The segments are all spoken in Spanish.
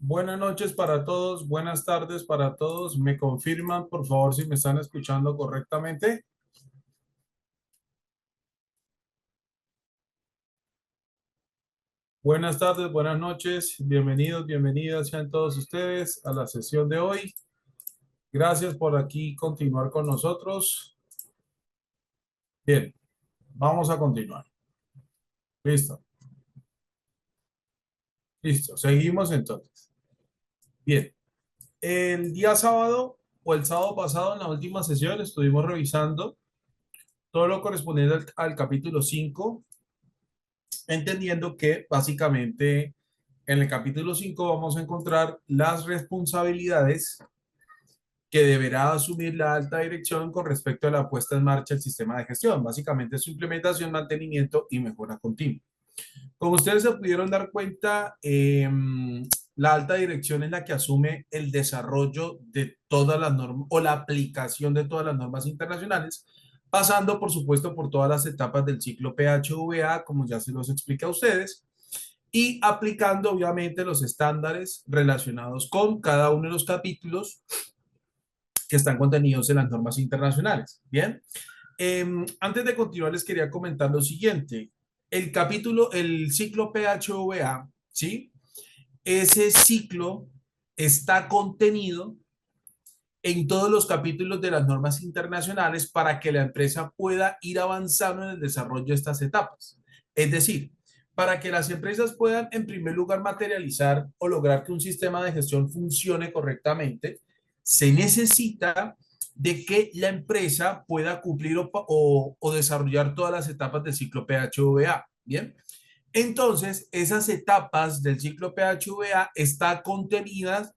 Buenas noches para todos, buenas tardes para todos. ¿Me confirman, por favor, si me están escuchando correctamente? Buenas tardes, buenas noches, bienvenidos, bienvenidas sean todos ustedes a la sesión de hoy. Gracias por aquí continuar con nosotros. Bien, vamos a continuar. Listo, listo. Seguimos entonces. Bien, el día sábado o el sábado pasado en la última sesión estuvimos revisando todo lo correspondiente al capítulo 5, entendiendo que básicamente en el capítulo 5 vamos a encontrar las responsabilidades que deberá asumir la alta dirección con respecto a la puesta en marcha del sistema de gestión, básicamente su implementación, mantenimiento y mejora continua. Como ustedes se pudieron dar cuenta, la alta dirección es la que asume el desarrollo de todas las normas o la aplicación de todas las normas internacionales, pasando, por supuesto, por todas las etapas del ciclo PHVA, como ya se los explica a ustedes, y aplicando, obviamente, los estándares relacionados con cada uno de los capítulos que están contenidos en las normas internacionales. Bien, antes de continuar, les quería comentar lo siguiente. El ciclo PHVA, ¿sí? Ese ciclo está contenido en todos los capítulos de las normas internacionales para que la empresa pueda ir avanzando en el desarrollo de estas etapas. Es decir, para que las empresas puedan, en primer lugar, materializar o lograr que un sistema de gestión funcione correctamente, se necesita de que la empresa pueda cumplir o desarrollar todas las etapas del ciclo PHVA. Bien, entonces esas etapas del ciclo PHVA están contenidas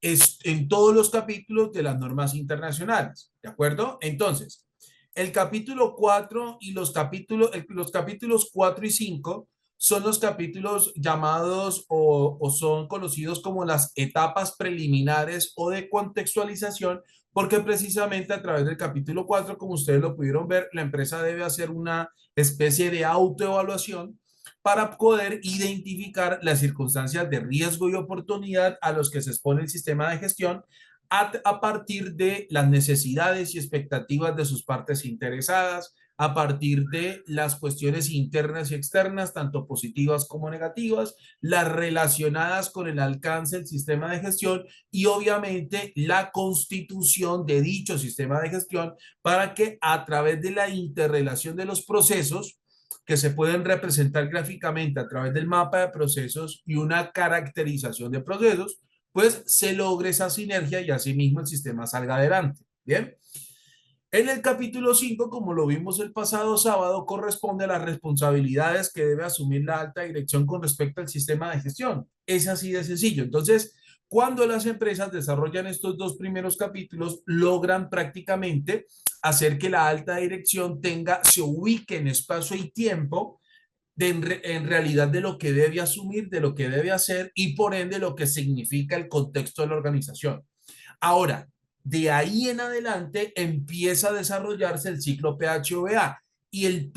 en todos los capítulos de las normas internacionales. ¿De acuerdo? Entonces, el capítulo 4 y los capítulos 4 y 5 son los capítulos llamados o son conocidos como las etapas preliminares o de contextualización, porque precisamente a través del capítulo 4, como ustedes lo pudieron ver, la empresa debe hacer una especie de autoevaluación para poder identificar las circunstancias de riesgo y oportunidad a los que se expone el sistema de gestión a partir de las necesidades y expectativas de sus partes interesadas, a partir de las cuestiones internas y externas, tanto positivas como negativas, las relacionadas con el alcance del sistema de gestión y obviamente la constitución de dicho sistema de gestión para que a través de la interrelación de los procesos que se pueden representar gráficamente a través del mapa de procesos y una caracterización de procesos, pues se logre esa sinergia y asimismo el sistema salga adelante. Bien. En el capítulo 5, como lo vimos el pasado sábado, corresponde a las responsabilidades que debe asumir la alta dirección con respecto al sistema de gestión. Es así de sencillo. Entonces, cuando las empresas desarrollan estos dos primeros capítulos, logran prácticamente hacer que la alta dirección se ubique en espacio y tiempo en realidad de lo que debe asumir, de lo que debe hacer y por ende lo que significa el contexto de la organización. Ahora, de ahí en adelante empieza a desarrollarse el ciclo PHVA y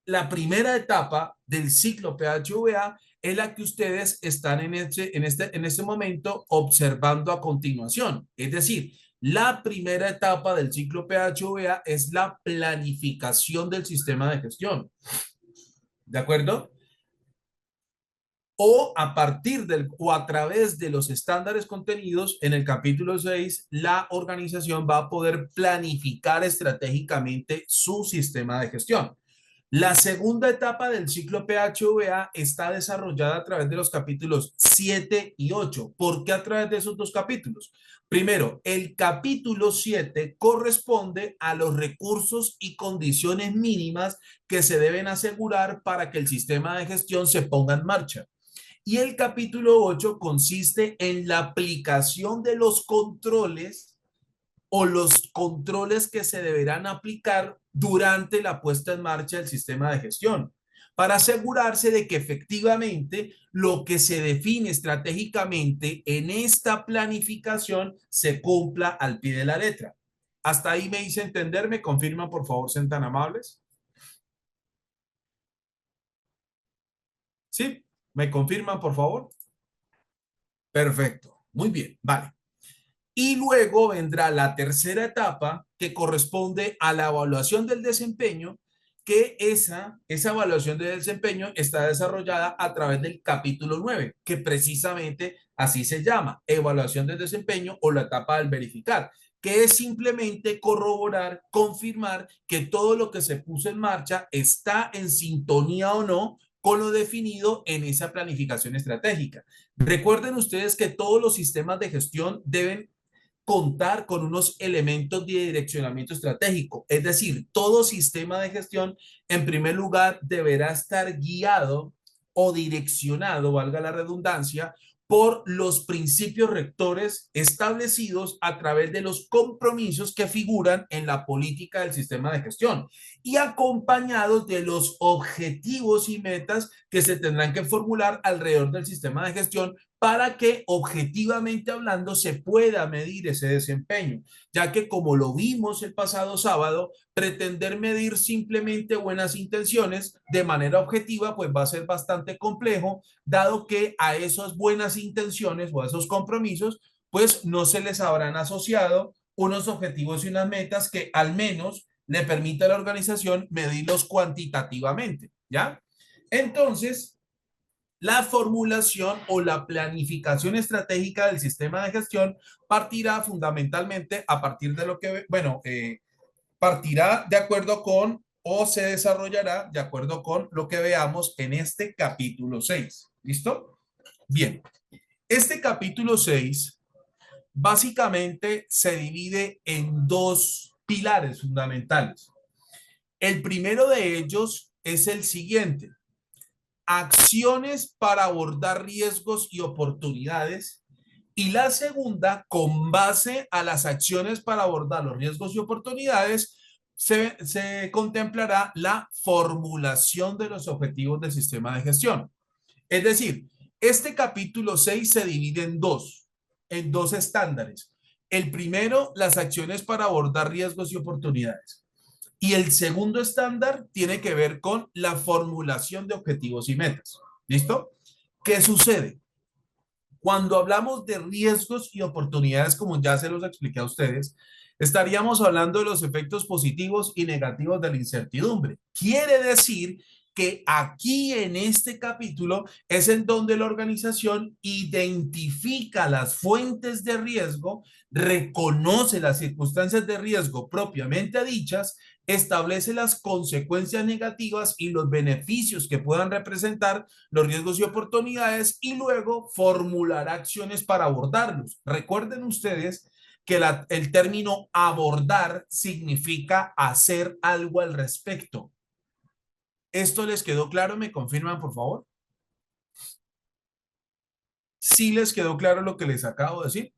la primera etapa del ciclo PHVA es la que ustedes están en este momento observando a continuación. Es decir, la primera etapa del ciclo PHVA es la planificación del sistema de gestión. ¿De acuerdo? O a partir o a través de los estándares contenidos en el capítulo 6, la organización va a poder planificar estratégicamente su sistema de gestión. La segunda etapa del ciclo PHVA está desarrollada a través de los capítulos 7 y 8. ¿Por qué a través de esos dos capítulos? Primero, el capítulo 7 corresponde a los recursos y condiciones mínimas que se deben asegurar para que el sistema de gestión se ponga en marcha. Y el capítulo 8 consiste en la aplicación de los controles o los controles que se deberán aplicar durante la puesta en marcha del sistema de gestión para asegurarse de que efectivamente lo que se define estratégicamente en esta planificación se cumpla al pie de la letra. Hasta ahí me hice entender, me confirman, por favor, sean tan amables. ¿Sí? ¿Me confirman, por favor? Perfecto. Muy bien, vale. Y luego vendrá la tercera etapa que corresponde a la evaluación del desempeño, que esa evaluación del desempeño está desarrollada a través del capítulo 9 que precisamente así se llama, evaluación del desempeño o la etapa del verificar, que es simplemente corroborar, confirmar que todo lo que se puso en marcha está en sintonía o no con lo definido en esa planificación estratégica. Recuerden ustedes que todos los sistemas de gestión deben contar con unos elementos de direccionamiento estratégico. Es decir, todo sistema de gestión, en primer lugar, deberá estar guiado o direccionado, valga la redundancia, por los principios rectores establecidos a través de los compromisos que figuran en la política del sistema de gestión y acompañados de los objetivos y metas que se tendrán que formular alrededor del sistema de gestión para que objetivamente hablando se pueda medir ese desempeño, ya que como lo vimos el pasado sábado, pretender medir simplemente buenas intenciones de manera objetiva, pues va a ser bastante complejo, dado que a esas buenas intenciones o a esos compromisos, pues no se les habrán asociado unos objetivos y unas metas que al menos le permita a la organización medirlos cuantitativamente, ¿ya? Entonces, la formulación o la planificación estratégica del sistema de gestión partirá fundamentalmente a partir de lo que, bueno, partirá de acuerdo con o se desarrollará de acuerdo con lo que veamos en este capítulo 6. ¿Listo? Bien, este capítulo 6 básicamente se divide en dos pilares fundamentales. El primero de ellos es el siguiente: acciones para abordar riesgos y oportunidades. Y la segunda, con base a las acciones para abordar los riesgos y oportunidades, se contemplará la formulación de los objetivos del sistema de gestión. Es decir, este capítulo 6 se divide en dos estándares. El primero, las acciones para abordar riesgos y oportunidades. Y el segundo estándar tiene que ver con la formulación de objetivos y metas. ¿Listo? ¿Qué sucede? Cuando hablamos de riesgos y oportunidades, como ya se los expliqué a ustedes, estaríamos hablando de los efectos positivos y negativos de la incertidumbre. Quiere decir que aquí en este capítulo es en donde la organización identifica las fuentes de riesgo, reconoce las circunstancias de riesgo propiamente dichas, establece las consecuencias negativas y los beneficios que puedan representar los riesgos y oportunidades y luego formular acciones para abordarlos. Recuerden ustedes que el término abordar significa hacer algo al respecto. ¿Esto les quedó claro? ¿Me confirman, por favor? ¿Sí les quedó claro lo que les acabo de decir?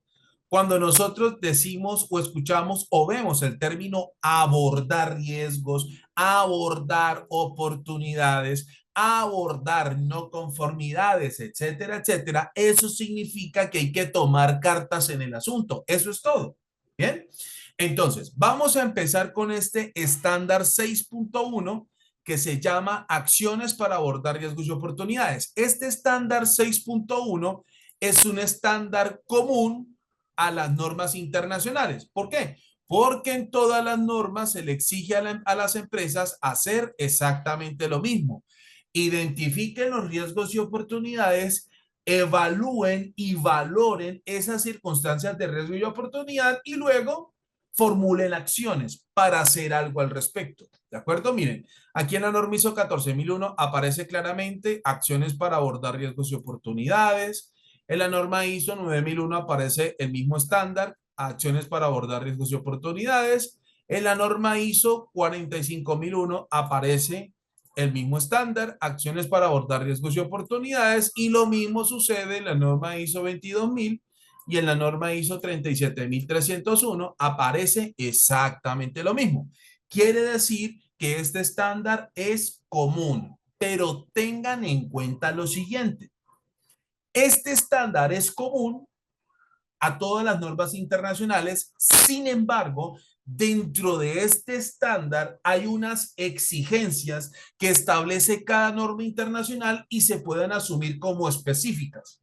Cuando nosotros decimos o escuchamos o vemos el término abordar riesgos, abordar oportunidades, abordar no conformidades, etcétera, etcétera, eso significa que hay que tomar cartas en el asunto. Eso es todo. Bien. Entonces, vamos a empezar con este estándar 6.1 que se llama acciones para abordar riesgos y oportunidades. Este estándar 6.1 es un estándar común a las normas internacionales. ¿Por qué? Porque en todas las normas se le exige a las empresas hacer exactamente lo mismo. Identifiquen los riesgos y oportunidades, evalúen y valoren esas circunstancias de riesgo y oportunidad y luego formulen acciones para hacer algo al respecto. ¿De acuerdo? Miren, aquí en la norma ISO 14001 aparece claramente acciones para abordar riesgos y oportunidades. En la norma ISO 9001 aparece el mismo estándar, acciones para abordar riesgos y oportunidades. En la norma ISO 45001 aparece el mismo estándar, acciones para abordar riesgos y oportunidades, y lo mismo sucede en la norma ISO 22000 y en la norma ISO 37301 aparece exactamente lo mismo. Quiere decir que este estándar es común, pero tengan en cuenta lo siguiente. Este estándar es común a todas las normas internacionales, sin embargo, Dentro de este estándar hay unas exigencias que establece cada norma internacional y se pueden asumir como específicas.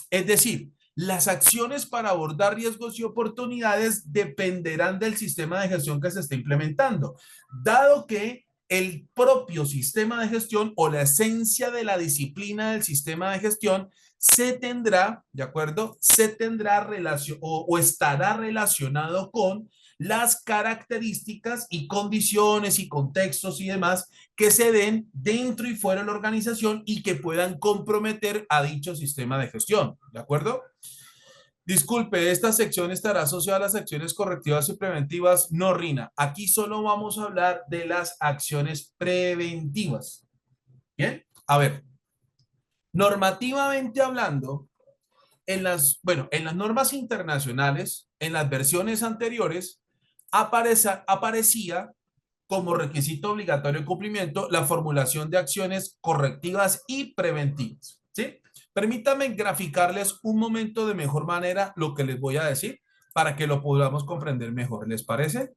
Es decir, las acciones para abordar riesgos y oportunidades dependerán del sistema de gestión que se esté implementando, dado que el propio sistema de gestión o la esencia de la disciplina del sistema de gestión se tendrá, ¿de acuerdo? Se tendrá relación o estará relacionado con las características y condiciones y contextos y demás que se den dentro y fuera de la organización y que puedan comprometer a dicho sistema de gestión, ¿de acuerdo? Disculpe, esta sección estará asociada a las acciones correctivas y preventivas. No, Rina, aquí solo vamos a hablar de las acciones preventivas. Bien, a ver, normativamente hablando, en las normas internacionales, en las versiones anteriores, aparecía como requisito obligatorio de cumplimiento la formulación de acciones correctivas y preventivas. ¿Sí? Permítanme graficarles un momento de mejor manera lo que les voy a decir para que lo podamos comprender mejor. ¿Les parece?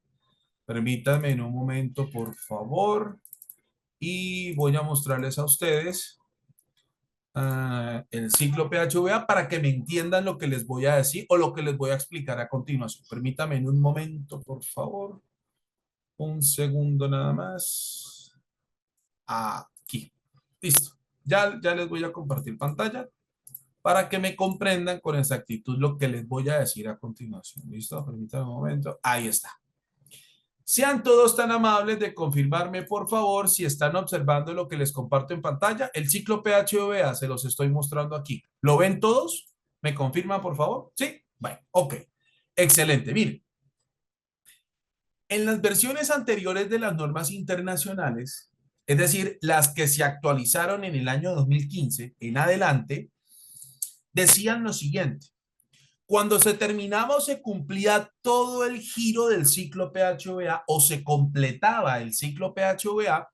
Permítanme en un momento, por favor, y voy a mostrarles a ustedes el ciclo PHVA para que me entiendan lo que les voy a decir o lo que les voy a explicar a continuación. Permítanme en un momento, por favor. Un segundo nada más. Aquí. Listo. Ya les voy a compartir pantalla para que me comprendan con exactitud lo que les voy a decir a continuación. ¿Listo? Permítanme un momento. Ahí está. Sean todos tan amables de confirmarme, por favor, si están observando lo que les comparto en pantalla. El ciclo PHOVA se los estoy mostrando aquí. ¿Lo ven todos? ¿Me confirman, por favor? Sí. Bueno, ok. Excelente. Miren, en las versiones anteriores de las normas internacionales, es decir, las que se actualizaron en el año 2015 en adelante, decían lo siguiente. Cuando se terminaba o se cumplía todo el giro del ciclo PHVA o se completaba el ciclo PHVA,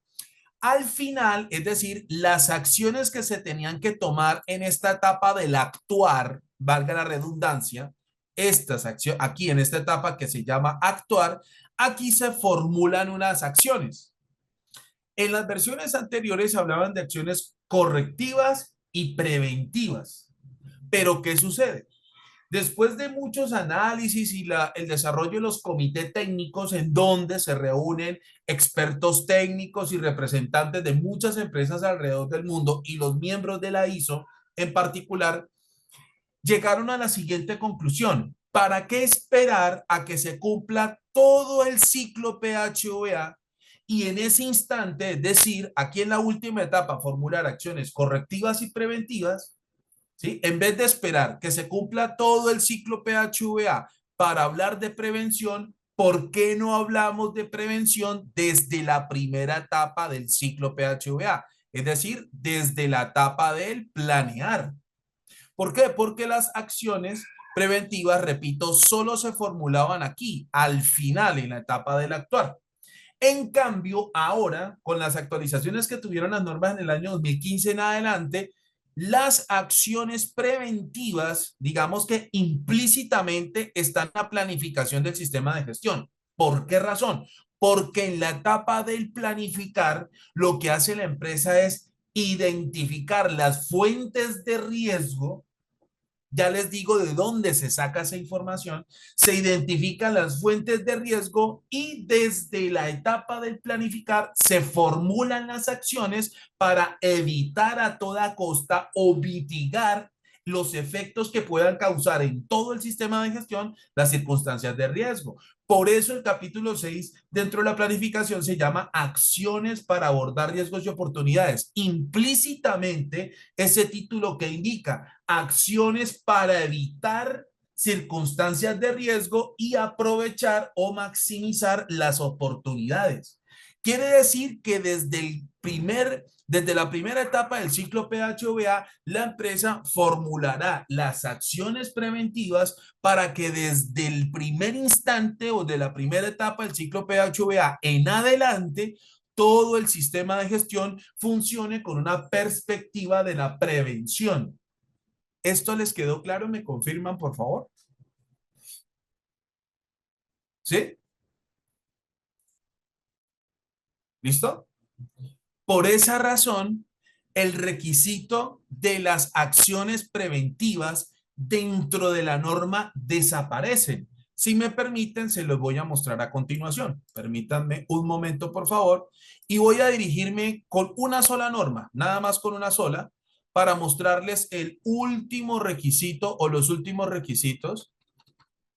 al final, es decir, las acciones que se tenían que tomar en esta etapa del actuar, valga la redundancia, estas acciones, aquí en esta etapa que se llama actuar, aquí se formulan unas acciones. En las versiones anteriores hablaban de acciones correctivas y preventivas. Pero, ¿qué sucede? Después de muchos análisis y el desarrollo de los comités técnicos en donde se reúnen expertos técnicos y representantes de muchas empresas alrededor del mundo y los miembros de la ISO en particular, llegaron a la siguiente conclusión. ¿Para qué esperar a que se cumpla todo el ciclo PHOA y en ese instante, es decir, aquí en la última etapa, formular acciones correctivas y preventivas? ¿Sí? En vez de esperar que se cumpla todo el ciclo PHVA para hablar de prevención, ¿por qué no hablamos de prevención desde la primera etapa del ciclo PHVA? Es decir, desde la etapa del planear. ¿Por qué? Porque las acciones preventivas, repito, solo se formulaban aquí, al final, en la etapa del actuar. En cambio, ahora, con las actualizaciones que tuvieron las normas en el año 2015 en adelante, las acciones preventivas, digamos que implícitamente están en la planificación del sistema de gestión. ¿Por qué razón? Porque en la etapa del planificar, lo que hace la empresa es identificar las fuentes de riesgo. Ya les digo de dónde se saca esa información, se identifican las fuentes de riesgo y desde la etapa del planificar se formulan las acciones para evitar a toda costa o mitigar los efectos que puedan causar en todo el sistema de gestión las circunstancias de riesgo. Por eso el capítulo 6 dentro de la planificación se llama acciones para abordar riesgos y oportunidades. Implícitamente ese título que indica acciones para evitar circunstancias de riesgo y aprovechar o maximizar las oportunidades. Quiere decir que desde la primera etapa del ciclo PHVA, la empresa formulará las acciones preventivas para que desde el primer instante o de la primera etapa del ciclo PHVA en adelante, todo el sistema de gestión funcione con una perspectiva de la prevención. ¿Esto les quedó claro? ¿Me confirman, por favor? ¿Sí? ¿Listo? Por esa razón, el requisito de las acciones preventivas dentro de la norma desaparecen. Si me permiten, se los voy a mostrar a continuación. Permítanme un momento, por favor, y voy a dirigirme con una sola norma, nada más con una sola, para mostrarles el último requisito o los últimos requisitos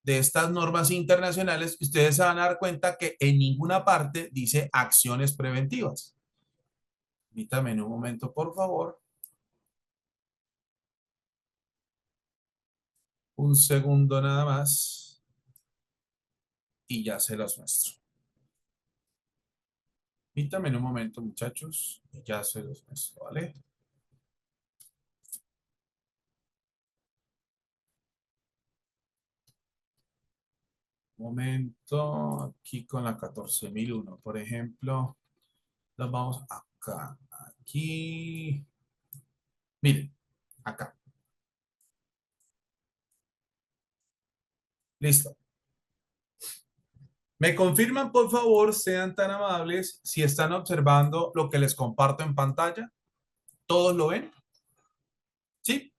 de estas normas internacionales. Ustedes se van a dar cuenta que en ninguna parte dice acciones preventivas. Permítame un momento, por favor. Un segundo nada más. Y ya se los muestro. Permítame un momento, muchachos. Y ya se los muestro, ¿vale? Un momento. Aquí con la 14001, por ejemplo. Nos vamos acá. Aquí. Miren, acá. Listo. ¿Me confirman, por favor, sean tan amables, si están observando lo que les comparto en pantalla? ¿Todos lo ven? ¿Sí?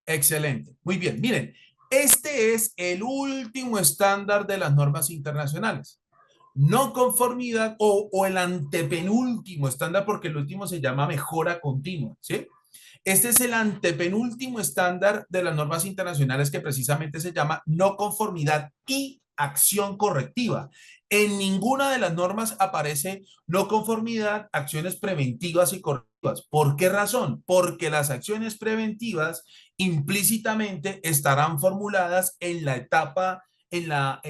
Excelente. Muy bien. Miren, este es el último estándar de las normas internacionales. No conformidad o el antepenúltimo estándar, porque el último se llama mejora continua, ¿sí? Este es el antepenúltimo estándar de las normas internacionales que precisamente se llama no conformidad y acción correctiva. En ninguna de las normas aparece no conformidad, acciones preventivas y correctivas. ¿Por qué razón? Porque las acciones preventivas implícitamente estarán formuladas en la etapa en la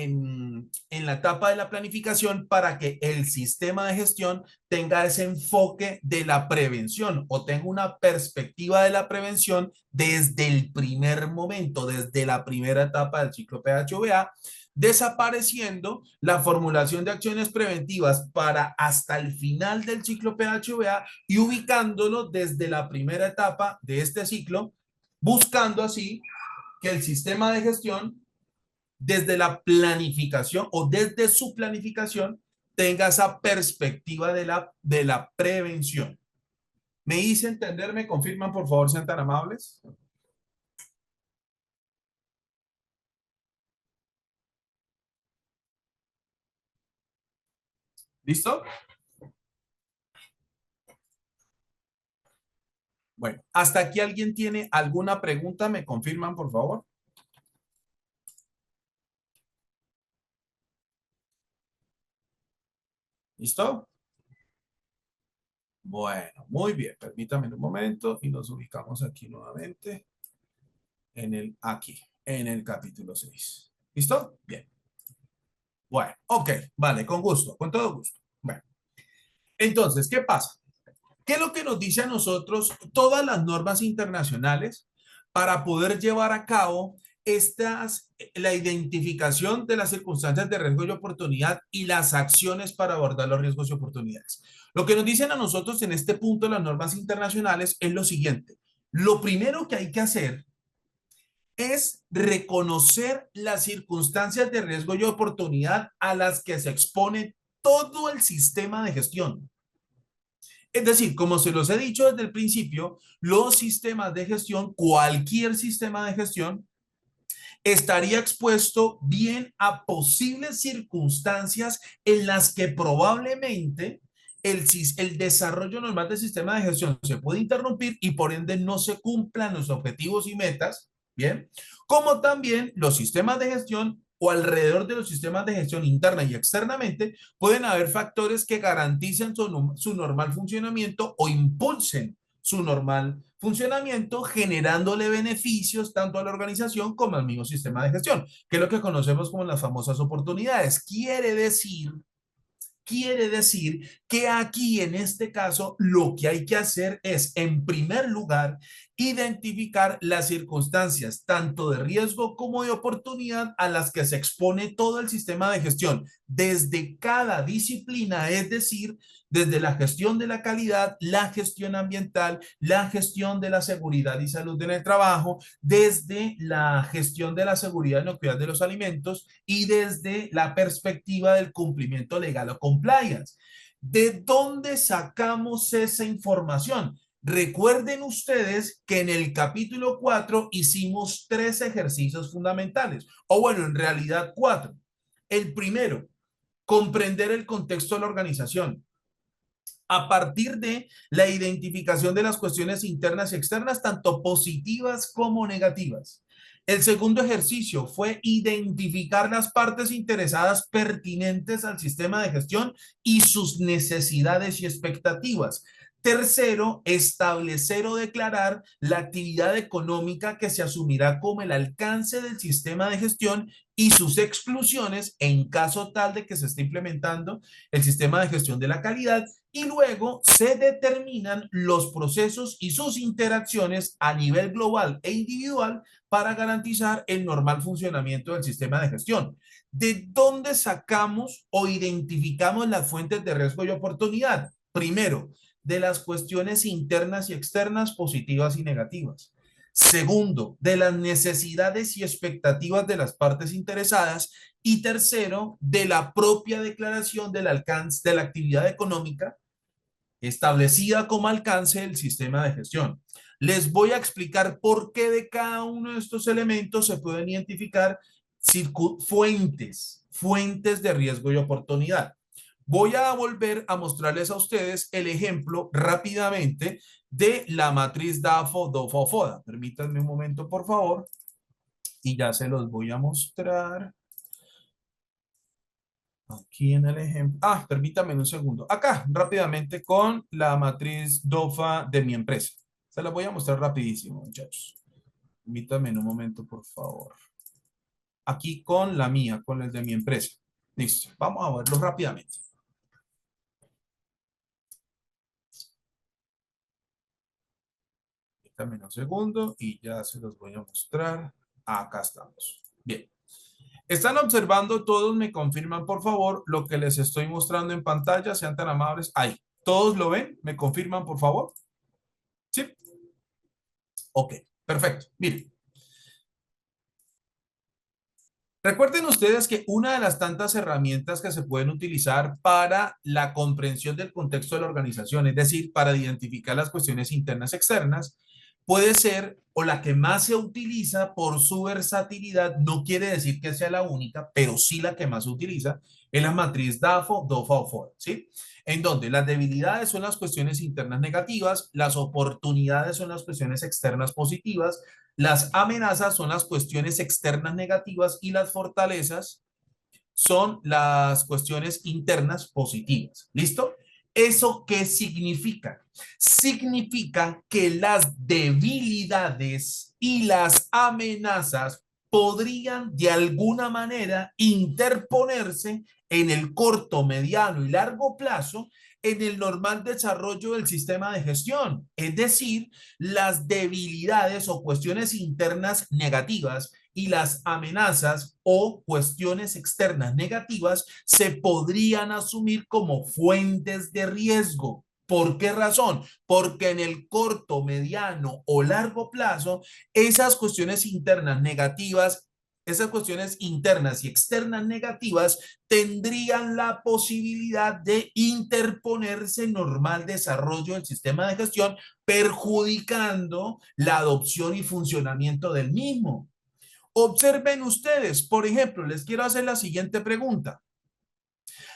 etapa de la planificación para que el sistema de gestión tenga ese enfoque de la prevención o tenga una perspectiva de la prevención desde el primer momento, desde la primera etapa del ciclo PHVA, desapareciendo la formulación de acciones preventivas para hasta el final del ciclo PHVA y ubicándolo desde la primera etapa de este ciclo, buscando así que el sistema de gestión desde la planificación o desde su planificación tenga esa perspectiva de la prevención. ¿Me hice entender? ¿Me confirman, por favor, sean tan amables? ¿Listo? Bueno, hasta aquí alguien tiene alguna pregunta, ¿me confirman, por favor? ¿Listo? Bueno, muy bien. Permítame un momento y nos ubicamos aquí nuevamente en el capítulo 6. ¿Listo? Bien. Bueno, ok, vale, con gusto, con todo gusto. Bueno, entonces, ¿qué pasa? ¿Qué es lo que nos dice a nosotros todas las normas internacionales para poder llevar a cabo la identificación de las circunstancias de riesgo y oportunidad y las acciones para abordar los riesgos y oportunidades? Lo que nos dicen a nosotros en este punto las normas internacionales es lo siguiente. Lo primero que hay que hacer es reconocer las circunstancias de riesgo y oportunidad a las que se expone todo el sistema de gestión. Es decir, como se los he dicho desde el principio, los sistemas de gestión, cualquier sistema de gestión, estaría expuesto bien a posibles circunstancias en las que probablemente el desarrollo normal del sistema de gestión se puede interrumpir y por ende no se cumplan los objetivos y metas, ¿bien? Como también los sistemas de gestión o alrededor de los sistemas de gestión interna y externamente pueden haber factores que garanticen su normal funcionamiento o impulsen su normal funcionamiento, generándole beneficios tanto a la organización como al mismo sistema de gestión, que es lo que conocemos como las famosas oportunidades. Quiere decir que aquí en este caso lo que hay que hacer es, en primer lugar, identificar las circunstancias tanto de riesgo como de oportunidad a las que se expone todo el sistema de gestión desde cada disciplina, es decir, desde la gestión de la calidad, la gestión ambiental, la gestión de la seguridad y salud en el trabajo, desde la gestión de la seguridad y inocuidad de los alimentos y desde la perspectiva del cumplimiento legal o compliance. ¿De dónde sacamos esa información? Recuerden ustedes que en el capítulo 4 hicimos 3 ejercicios fundamentales, o bueno, en realidad 4. El primero, comprender el contexto de la organización a partir de la identificación de las cuestiones internas y externas, tanto positivas como negativas. El segundo ejercicio fue identificar las partes interesadas pertinentes al sistema de gestión y sus necesidades y expectativas. Tercero, establecer o declarar la actividad económica que se asumirá como el alcance del sistema de gestión y sus exclusiones en caso tal de que se esté implementando el sistema de gestión de la calidad, y luego se determinan los procesos y sus interacciones a nivel global e individual para garantizar el normal funcionamiento del sistema de gestión. ¿De dónde sacamos o identificamos las fuentes de riesgo y oportunidad? Primero, de las cuestiones internas y externas positivas y negativas. Segundo, de las necesidades y expectativas de las partes interesadas. Y tercero, de la propia declaración del alcance de la actividad económica establecida como alcance del sistema de gestión. Les voy a explicar por qué de cada uno de estos elementos se pueden identificar fuentes de riesgo y oportunidad. Voy a volver a mostrarles a ustedes el ejemplo rápidamente de la matriz DAFO, DOFA o FODA. Permítanme un momento, por favor, y ya se los voy a mostrar. Aquí en el ejemplo. Permítame un segundo. Acá, rápidamente, con la matriz DOFA de mi empresa. Se la voy a mostrar rapidísimo, muchachos. Permítame un momento, por favor. Aquí con la mía, con el de mi empresa. Listo. Vamos a verlo rápidamente. Permítame un segundo y ya se los voy a mostrar. Acá estamos. Bien. ¿Están observando todos? Me confirman, por favor, lo que les estoy mostrando en pantalla. Sean tan amables. Ahí. ¿Todos lo ven? ¿Me confirman, por favor? ¿Sí? Ok, perfecto. Miren. Recuerden ustedes que una de las tantas herramientas que se pueden utilizar para la comprensión del contexto de la organización, es decir, para identificar las cuestiones internas y externas, puede ser, o la que más se utiliza por su versatilidad, no quiere decir que sea la única, pero sí la que más se utiliza, es la matriz DAFO, DOFA o FODA, ¿sí? En donde las debilidades son las cuestiones internas negativas, las oportunidades son las cuestiones externas positivas, las amenazas son las cuestiones externas negativas y las fortalezas son las cuestiones internas positivas. ¿Listo? ¿Eso qué significa? Significa que las debilidades y las amenazas podrían de alguna manera interponerse en el corto, mediano y largo plazo en el normal desarrollo del sistema de gestión. Es decir, las debilidades o cuestiones internas negativas y las amenazas o cuestiones externas negativas se podrían asumir como fuentes de riesgo. ¿Por qué razón? Porque en el corto, mediano o largo plazo, esas cuestiones internas negativas, esas cuestiones internas y externas negativas tendrían la posibilidad de interponerse en normal desarrollo del sistema de gestión, perjudicando la adopción y funcionamiento del mismo. Observen ustedes, por ejemplo, les quiero hacer la siguiente pregunta.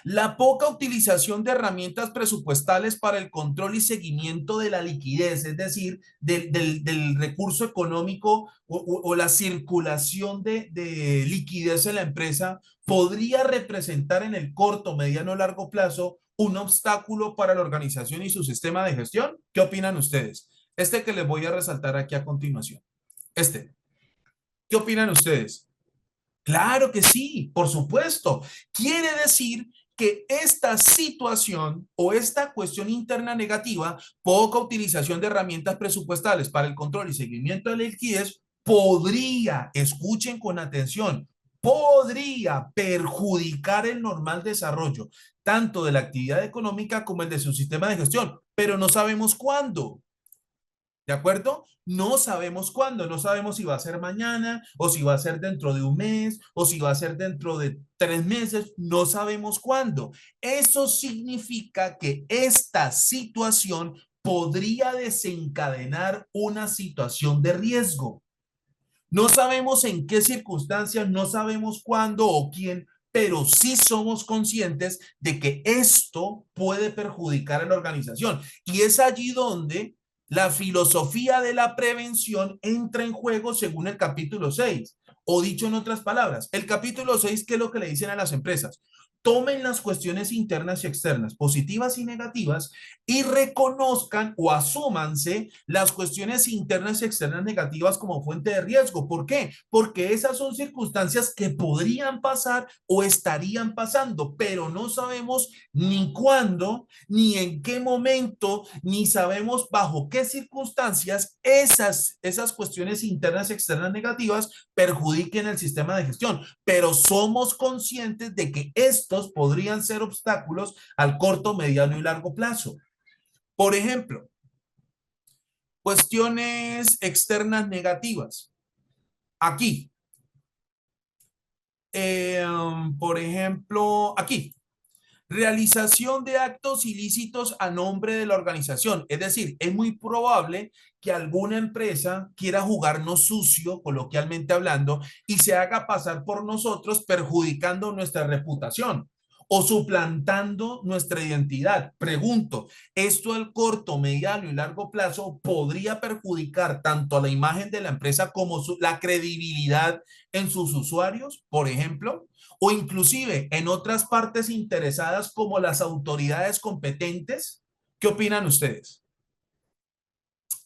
La poca utilización de herramientas presupuestales para el control y seguimiento de la liquidez, es decir, del recurso económico o la circulación de liquidez en la empresa, podría representar en el corto, mediano o largo plazo un obstáculo para la organización y su sistema de gestión. ¿Qué opinan ustedes? Este que les voy a resaltar aquí a continuación. ¿Qué opinan ustedes? Claro que sí, por supuesto. Quiere decir que esta situación o esta cuestión interna negativa, poca utilización de herramientas presupuestales para el control y seguimiento de la liquidez, podría, escuchen con atención, podría perjudicar el normal desarrollo tanto de la actividad económica como el de su sistema de gestión, pero no sabemos cuándo. ¿De acuerdo? No sabemos cuándo, no sabemos si va a ser mañana o si va a ser dentro de un mes o si va a ser dentro de 3 meses, no sabemos cuándo. Eso significa que esta situación podría desencadenar una situación de riesgo. No sabemos en qué circunstancias, no sabemos cuándo o quién, pero sí somos conscientes de que esto puede perjudicar a la organización. Y es allí donde la filosofía de la prevención entra en juego según el capítulo 6. O dicho en otras palabras, el capítulo 6, ¿qué es lo que le dicen a las empresas? Tomen las cuestiones internas y externas, positivas y negativas, y reconozcan o asúmanse las cuestiones internas y externas negativas como fuente de riesgo. ¿Por qué? Porque esas son circunstancias que podrían pasar o estarían pasando, pero no sabemos ni cuándo, ni en qué momento, ni sabemos bajo qué circunstancias esas cuestiones internas y externas negativas perjudiquen el sistema de gestión. Pero somos conscientes de que estos podrían ser obstáculos al corto, mediano y largo plazo. Por ejemplo, cuestiones externas negativas. Aquí, por ejemplo, aquí, realización de actos ilícitos a nombre de la organización. Es decir, es muy probable que alguna empresa quiera jugarnos sucio, coloquialmente hablando, y se haga pasar por nosotros perjudicando nuestra reputación o suplantando nuestra identidad. Pregunto, ¿esto al corto, mediano y largo plazo podría perjudicar tanto a la imagen de la empresa como la credibilidad en sus usuarios, por ejemplo? O inclusive en otras partes interesadas como las autoridades competentes. ¿Qué opinan ustedes?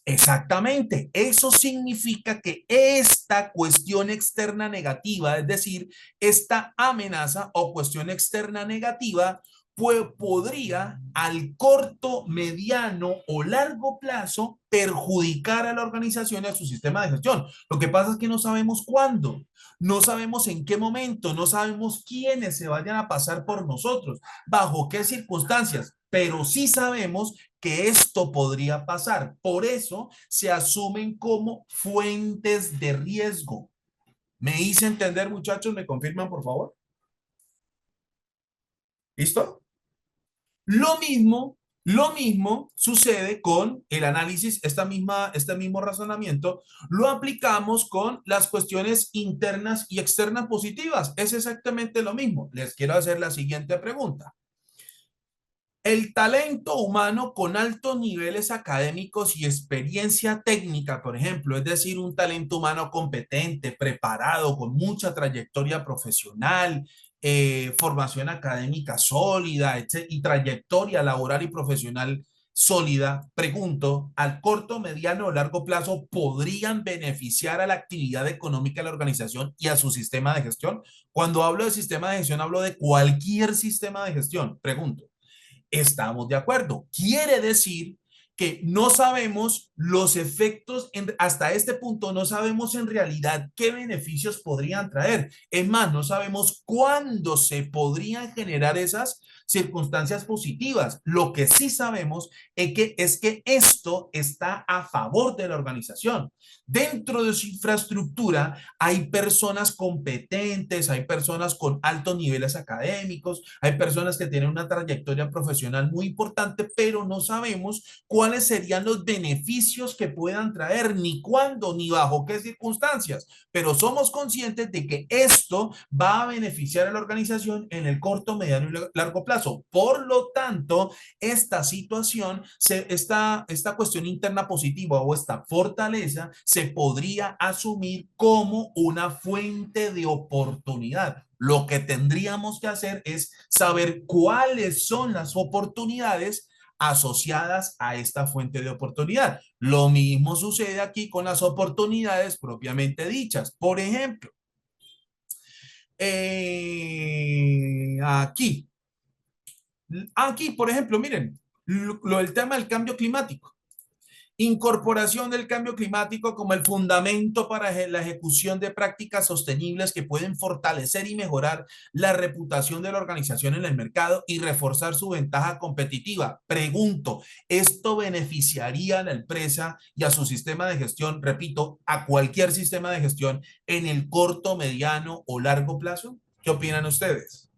Exactamente, eso significa que esta cuestión externa negativa, es decir, esta amenaza o cuestión externa negativa, pues podría al corto, mediano o largo plazo perjudicar a la organización y a su sistema de gestión. Lo que pasa es que no sabemos cuándo, no sabemos en qué momento, no sabemos quiénes se vayan a pasar por nosotros, bajo qué circunstancias, pero sí sabemos que esto podría pasar. Por eso se asumen como fuentes de riesgo. ¿Me hice entender, muchachos? ¿Me confirman, por favor? ¿Listo? Lo mismo sucede con el análisis, este mismo razonamiento, lo aplicamos con las cuestiones internas y externas positivas. Es exactamente lo mismo. Les quiero hacer la siguiente pregunta. El talento humano con altos niveles académicos y experiencia técnica, por ejemplo, es decir, un talento humano competente, preparado, con mucha trayectoria profesional, formación académica sólida, y trayectoria laboral y profesional sólida, pregunto, ¿al corto, mediano o largo plazo podrían beneficiar a la actividad económica de la organización y a su sistema de gestión? Cuando hablo de sistema de gestión, hablo de cualquier sistema de gestión, pregunto. Estamos de acuerdo. Quiere decir que no sabemos los efectos, hasta este punto no sabemos en realidad qué beneficios podrían traer. Es más, no sabemos cuándo se podrían generar esas circunstancias positivas. Lo que sí sabemos es que esto está a favor de la organización. Dentro de su infraestructura hay personas competentes, hay personas con altos niveles académicos, hay personas que tienen una trayectoria profesional muy importante, pero no sabemos cuáles serían los beneficios que puedan traer, ni cuándo, ni bajo qué circunstancias. Pero somos conscientes de que esto va a beneficiar a la organización en el corto, mediano y largo plazo. Por lo tanto, esta situación, esta cuestión interna positiva o esta fortaleza se podría asumir como una fuente de oportunidad. Lo que tendríamos que hacer es saber cuáles son las oportunidades asociadas a esta fuente de oportunidad. Lo mismo sucede aquí con las oportunidades propiamente dichas. Por ejemplo, aquí Aquí, por ejemplo, miren, lo del tema del cambio climático. Incorporación del cambio climático como el fundamento para la ejecución de prácticas sostenibles que pueden fortalecer y mejorar la reputación de la organización en el mercado y reforzar su ventaja competitiva. Pregunto, ¿esto beneficiaría a la empresa y a su sistema de gestión, repito, a cualquier sistema de gestión en el corto, mediano o largo plazo? ¿Qué opinan ustedes?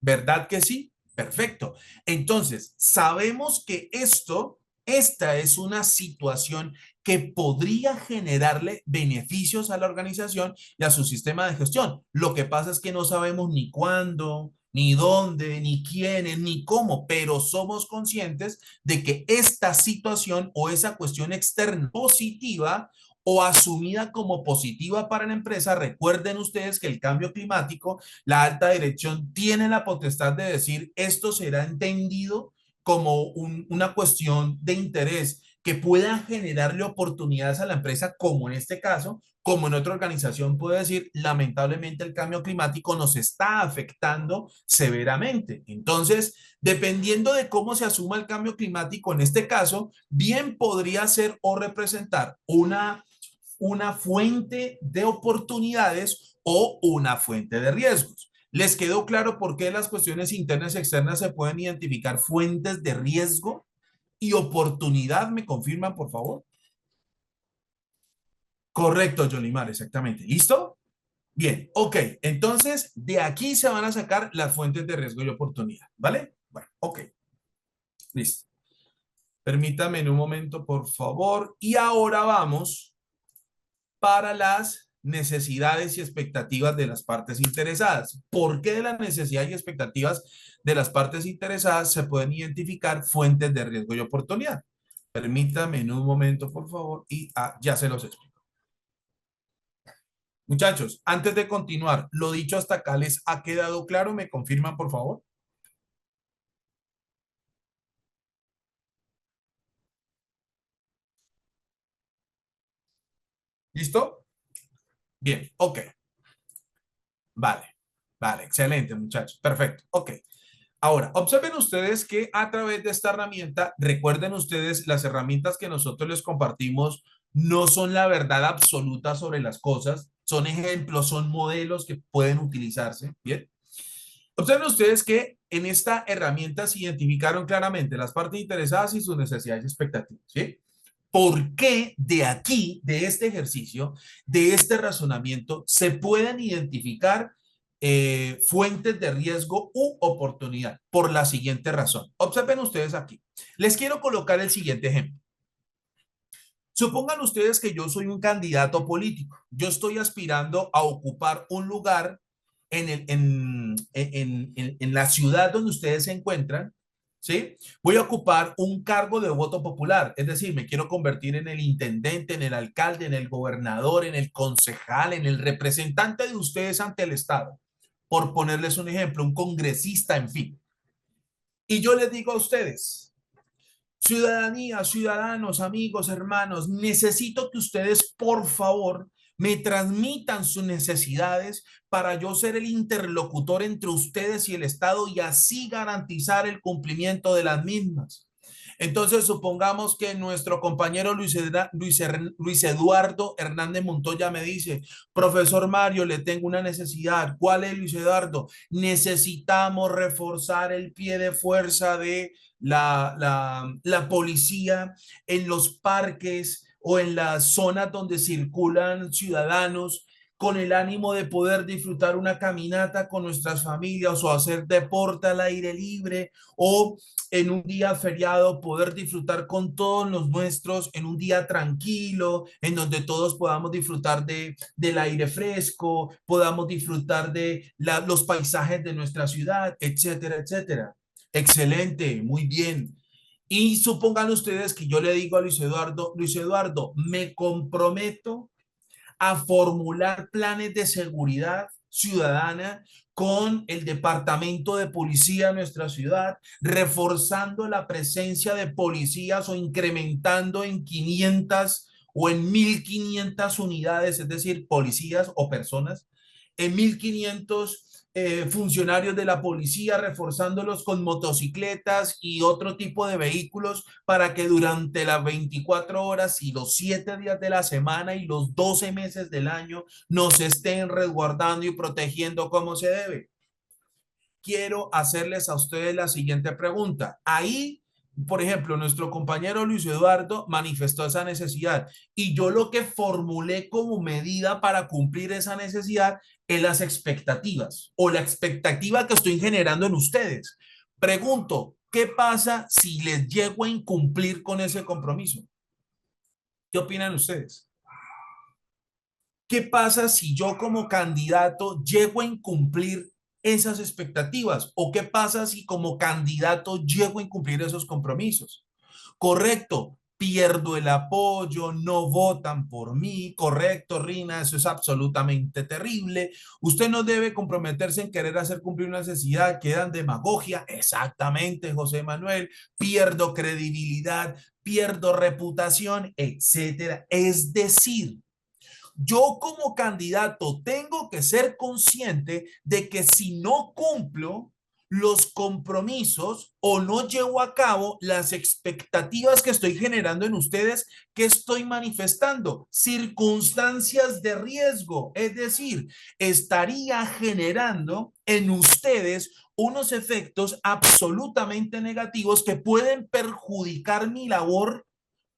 ¿Verdad que sí? Perfecto. Entonces, sabemos que esta es una situación que podría generarle beneficios a la organización y a su sistema de gestión. Lo que pasa es que no sabemos ni cuándo, ni dónde, ni quiénes, ni cómo, pero somos conscientes de que esta situación o esa cuestión externa positiva o asumida como positiva para la empresa, recuerden ustedes que el cambio climático, la alta dirección tiene la potestad de decir esto será entendido como una cuestión de interés que pueda generarle oportunidades a la empresa, como en este caso, como en otra organización puede decir, lamentablemente el cambio climático nos está afectando severamente. Entonces, dependiendo de cómo se asuma el cambio climático en este caso, bien podría ser o representar una fuente de oportunidades o una fuente de riesgos. ¿Les quedó claro por qué las cuestiones internas y externas se pueden identificar fuentes de riesgo y oportunidad? ¿Me confirman, por favor? Correcto, Jolimar, exactamente. ¿Listo? Bien, ok. Entonces, de aquí se van a sacar las fuentes de riesgo y oportunidad, ¿vale? Bueno, ok, listo. Permítame en un momento, por favor. Y ahora vamos para las necesidades y expectativas de las partes interesadas. ¿Por qué de las necesidades y expectativas de las partes interesadas se pueden identificar fuentes de riesgo y oportunidad? Permítame en un momento, por favor, y ya se los explico. Muchachos, antes de continuar, lo dicho hasta acá, ¿les ha quedado claro? ¿Me confirman, por favor? ¿Listo? Bien, ok. Vale, vale, excelente, muchachos. Perfecto, ok. Ahora, observen ustedes que a través de esta herramienta, recuerden ustedes, las herramientas que nosotros les compartimos no son la verdad absoluta sobre las cosas, son ejemplos, son modelos que pueden utilizarse. Bien. Observen ustedes que en esta herramienta se identificaron claramente las partes interesadas y sus necesidades y expectativas. ¿Sí? ¿Por qué de aquí, de este ejercicio, de este razonamiento, se pueden identificar fuentes de riesgo u oportunidad? Por la siguiente razón. Observen ustedes aquí. Les quiero colocar el siguiente ejemplo. Supongan ustedes que yo soy un candidato político. Yo estoy aspirando a ocupar un lugar en la ciudad donde ustedes se encuentran, ¿sí? Voy a ocupar un cargo de voto popular, es decir, me quiero convertir en el intendente, en el alcalde, en el gobernador, en el concejal, en el representante de ustedes ante el Estado, por ponerles un ejemplo, un congresista, en fin. Y yo les digo a ustedes, ciudadanía, ciudadanos, amigos, hermanos, necesito que ustedes, por favor, me transmitan sus necesidades para yo ser el interlocutor entre ustedes y el Estado y así garantizar el cumplimiento de las mismas. Entonces, supongamos que nuestro compañero Luis Eduardo Hernández Montoya me dice, profesor Mario, le tengo una necesidad. ¿Cuál es, Luis Eduardo? Necesitamos reforzar el pie de fuerza de la policía en los parques o en las zonas donde circulan ciudadanos con el ánimo de poder disfrutar una caminata con nuestras familias o hacer deporte al aire libre o en un día feriado poder disfrutar con todos los nuestros en un día tranquilo, en donde todos podamos disfrutar del aire fresco, podamos disfrutar de los paisajes de nuestra ciudad, etcétera, etcétera. Excelente, muy bien. Y supongan ustedes que yo le digo a Luis Eduardo, me comprometo a formular planes de seguridad ciudadana con el departamento de policía de nuestra ciudad, reforzando la presencia de policías o incrementando en 500 o en 1500 unidades, es decir, policías o personas 1.500 funcionarios de la policía, reforzándolos con motocicletas y otro tipo de vehículos para que durante las 24 horas y los 7 días de la semana y los 12 meses del año nos estén resguardando y protegiendo como se debe. Quiero hacerles a ustedes la siguiente pregunta. Ahí, por ejemplo, nuestro compañero Luis Eduardo manifestó esa necesidad y yo lo que formulé como medida para cumplir esa necesidad es las expectativas o la expectativa que estoy generando en ustedes. Pregunto, ¿qué pasa si les llego a incumplir con ese compromiso? ¿Qué opinan ustedes? ¿Qué pasa si yo como candidato llego a incumplir esas expectativas? ¿O qué pasa si como candidato llego a incumplir esos compromisos? Correcto, pierdo el apoyo, no votan por mí. Correcto, Rina, eso es absolutamente terrible. Usted no debe comprometerse en querer hacer cumplir una necesidad, quedan demagogia. Exactamente, José Manuel. Pierdo credibilidad, pierdo reputación, etcétera. Es decir, yo como candidato tengo que ser consciente de que si no cumplo los compromisos o no llevo a cabo las expectativas que estoy generando en ustedes, que estoy manifestando circunstancias de riesgo, es decir, estaría generando en ustedes unos efectos absolutamente negativos que pueden perjudicar mi labor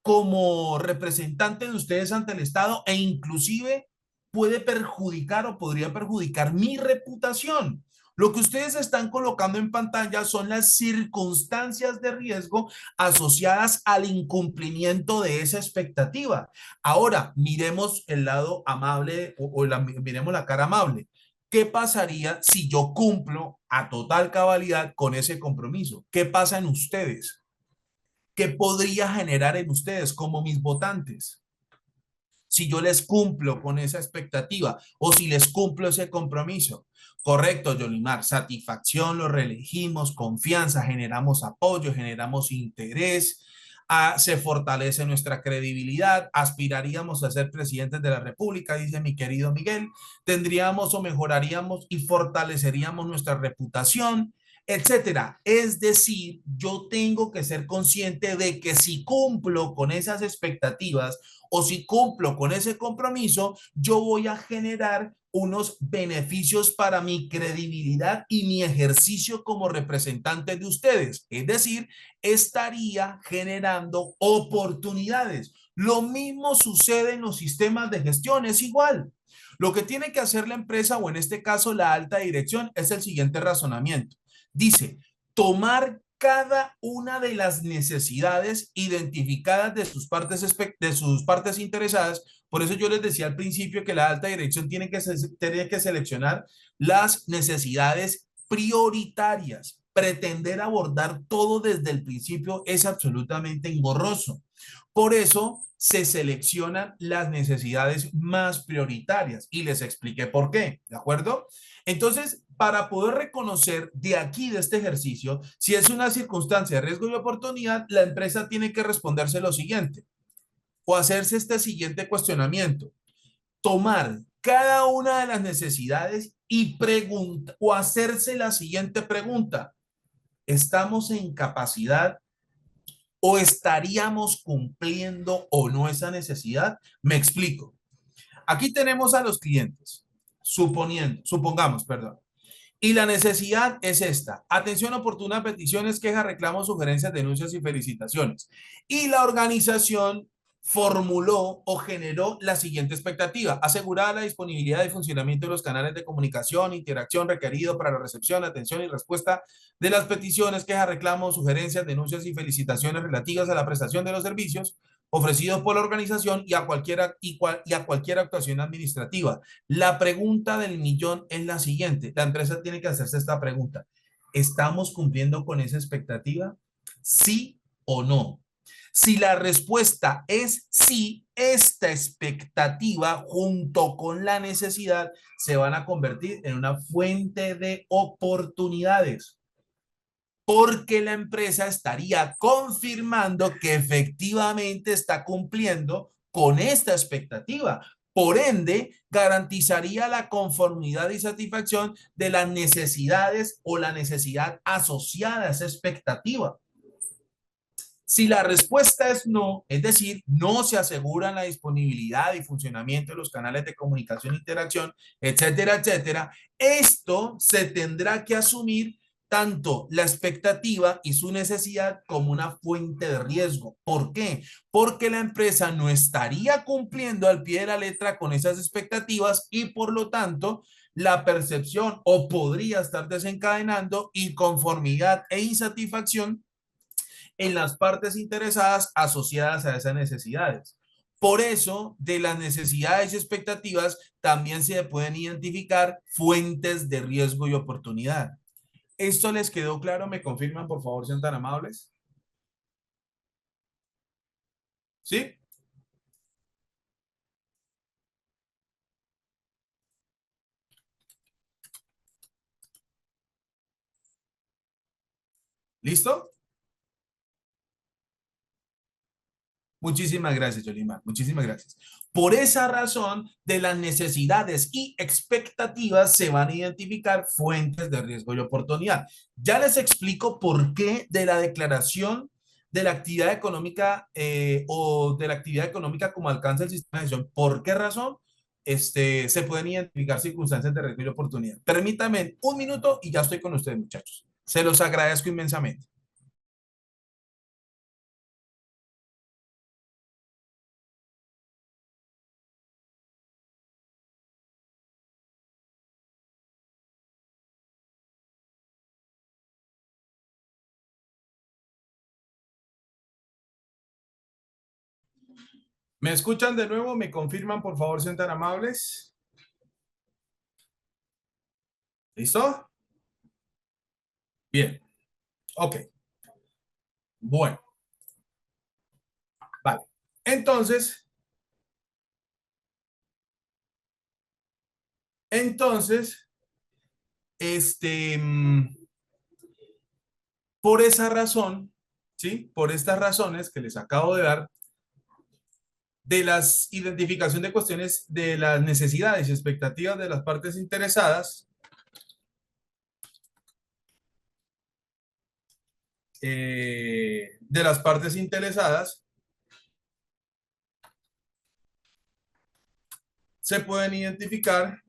como representante de ustedes ante el Estado e inclusive puede perjudicar o podría perjudicar mi reputación. Lo que ustedes están colocando en pantalla son las circunstancias de riesgo asociadas al incumplimiento de esa expectativa. Ahora, miremos el lado amable miremos la cara amable. ¿Qué pasaría si yo cumplo a total cabalidad con ese compromiso? ¿Qué pasa en ustedes? ¿Qué podría generar en ustedes como mis votantes? Si yo les cumplo con esa expectativa o si les cumplo ese compromiso. Correcto, Yolimar, satisfacción, lo reelegimos, confianza, generamos apoyo, generamos interés, se fortalece nuestra credibilidad, aspiraríamos a ser presidentes de la República, dice mi querido Miguel, tendríamos o mejoraríamos y fortaleceríamos nuestra reputación, etcétera. Es decir, yo tengo que ser consciente de que si cumplo con esas expectativas o si cumplo con ese compromiso, yo voy a generar unos beneficios para mi credibilidad y mi ejercicio como representante de ustedes. Es decir, estaría generando oportunidades. Lo mismo sucede en los sistemas de gestión, es igual. Lo que tiene que hacer la empresa o en este caso la alta dirección es el siguiente razonamiento. Dice, tomar cada una de las necesidades identificadas de sus partes interesadas. Por eso yo les decía al principio que la alta dirección tiene que seleccionar las necesidades prioritarias. Pretender abordar todo desde el principio es absolutamente engorroso. Por eso se seleccionan las necesidades más prioritarias y les expliqué por qué, ¿de acuerdo? Entonces, para poder reconocer de aquí, de este ejercicio, si es una circunstancia de riesgo y oportunidad, la empresa tiene que responderse lo siguiente o hacerse este siguiente cuestionamiento. Tomar cada una de las necesidades y preguntar o hacerse la siguiente pregunta. ¿Estamos en capacidad o estaríamos cumpliendo o no esa necesidad? Me explico. Aquí tenemos a los clientes, supongamos, perdón. Y la necesidad es esta. Atención oportuna, peticiones, quejas, reclamos, sugerencias, denuncias y felicitaciones. Y la organización formuló o generó la siguiente expectativa: asegurar la disponibilidad y funcionamiento de los canales de comunicación, interacción requerido para la recepción, atención y respuesta de las peticiones, quejas, reclamos, sugerencias, denuncias y felicitaciones relativas a la prestación de los servicios ofrecidos por la organización y a cualquier actuación administrativa. La pregunta del millón es la siguiente. La empresa tiene que hacerse esta pregunta. ¿Estamos cumpliendo con esa expectativa? ¿Sí o no? Si la respuesta es sí, esta expectativa junto con la necesidad se van a convertir en una fuente de oportunidades, porque la empresa estaría confirmando que efectivamente está cumpliendo con esta expectativa. Por ende, garantizaría la conformidad y satisfacción de las necesidades o la necesidad asociada a esa expectativa. Si la respuesta es no, es decir, no se asegura la disponibilidad y funcionamiento de los canales de comunicación e interacción, etcétera, etcétera, esto se tendrá que asumir tanto la expectativa y su necesidad como una fuente de riesgo. ¿Por qué? Porque la empresa no estaría cumpliendo al pie de la letra con esas expectativas y por lo tanto la percepción o podría estar desencadenando inconformidad e insatisfacción en las partes interesadas asociadas a esas necesidades. Por eso, de las necesidades y expectativas también se pueden identificar fuentes de riesgo y oportunidad. ¿Esto les quedó claro? ¿Me confirman, por favor, sean tan amables? ¿Sí? ¿Listo? Muchísimas gracias, Yolimar. Muchísimas gracias. Por esa razón, de las necesidades y expectativas se van a identificar fuentes de riesgo y oportunidad. Ya les explico por qué de la declaración de la actividad económica o de la actividad económica como alcanza el sistema de gestión. ¿Por qué razón? Se pueden identificar circunstancias de riesgo y oportunidad. Permítanme un minuto y ya estoy con ustedes, muchachos. Se los agradezco inmensamente. ¿Me escuchan de nuevo? ¿Me confirman, por favor, sean tan amables? ¿Listo? Bien. Ok. Bueno, vale. Entonces, entonces, este, mm, por esa razón, ¿sí? Por estas razones que les acabo de dar, de las identificación de cuestiones de las necesidades y expectativas de las partes interesadas, de las partes interesadas, se pueden identificar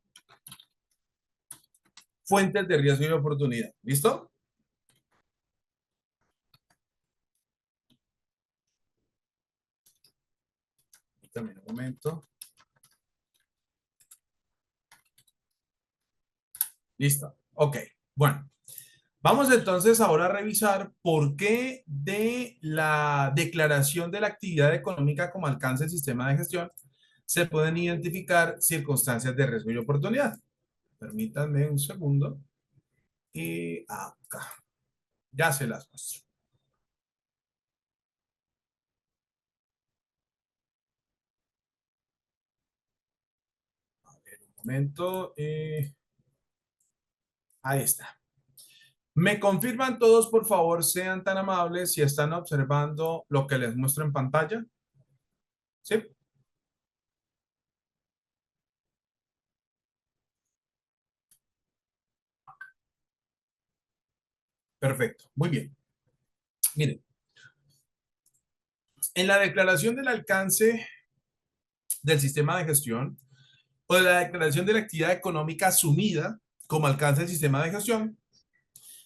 fuentes de riesgo y oportunidad. ¿Listo? También un momento. Listo. Ok. Bueno, vamos entonces ahora a revisar por qué de la declaración de la actividad económica como alcanza el sistema de gestión se pueden identificar circunstancias de riesgo y oportunidad. Permítanme un segundo. Y acá, ya se las muestro. A ver, un momento. Ahí está. ¿Me confirman todos, por favor, sean tan amables si están observando lo que les muestro en pantalla? ¿Sí? Perfecto. Muy bien. Miren, en la declaración del alcance del sistema de gestión o de la declaración de la actividad económica asumida como alcanza el sistema de gestión,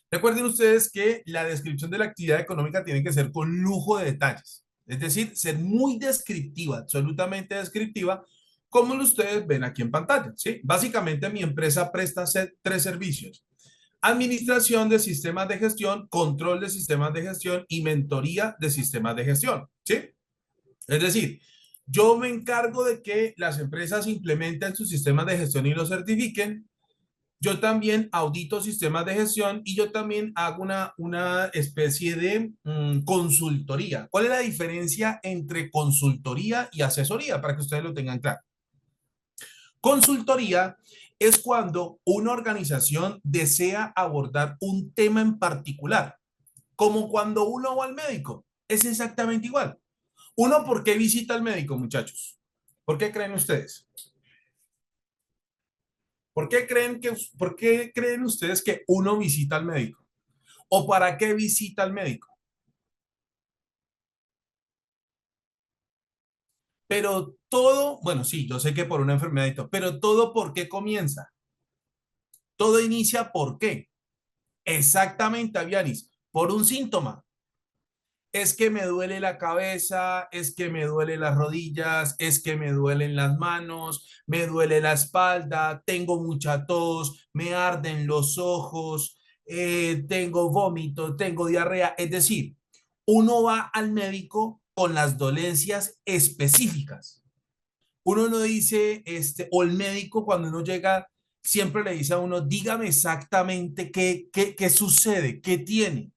recuerden ustedes que la descripción de la actividad económica tiene que ser con lujo de detalles, es decir, ser muy descriptiva, absolutamente descriptiva, como ustedes ven aquí en pantalla, ¿sí? Básicamente mi empresa presta tres servicios: administración de sistemas de gestión, control de sistemas de gestión y mentoría de sistemas de gestión, ¿sí? Es decir, yo me encargo de que las empresas implementen sus sistemas de gestión y los certifiquen. Yo también audito sistemas de gestión y yo también hago una especie de consultoría. ¿Cuál es la diferencia entre consultoría y asesoría? Para que ustedes lo tengan claro. Consultoría es cuando una organización desea abordar un tema en particular, como cuando uno va al médico. Es exactamente igual. Uno, ¿por qué visita al médico, muchachos? ¿Por qué creen ustedes? ¿Por qué creen ustedes que uno visita al médico? ¿O para qué visita al médico? Pero todo, bueno, sí, yo sé que por una enfermedad y todo, pero todo ¿por qué comienza? Todo inicia ¿por qué? Exactamente, Avianis, por un síntoma. Es que me duele la cabeza, es que me duele las rodillas, es que me duelen las manos, me duele la espalda, tengo mucha tos, me arden los ojos, tengo vómito, tengo diarrea. Es decir, uno va al médico con las dolencias específicas. Uno no dice, o el médico cuando uno llega, siempre le dice a uno, dígame exactamente qué sucede, qué tiene.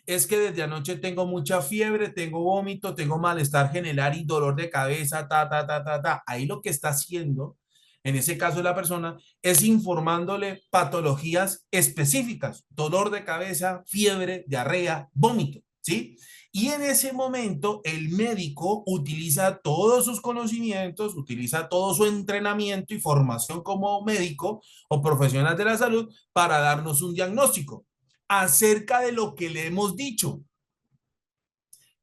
Es que desde anoche tengo mucha fiebre, tengo vómito, tengo malestar general y dolor de cabeza, ta. Ahí lo que está haciendo, en ese caso de la persona, es informándole patologías específicas, dolor de cabeza, fiebre, diarrea, vómito, ¿sí? Y en ese momento el médico utiliza todos sus conocimientos, utiliza todo su entrenamiento y formación como médico o profesional de la salud para darnos un diagnóstico acerca de lo que le hemos dicho,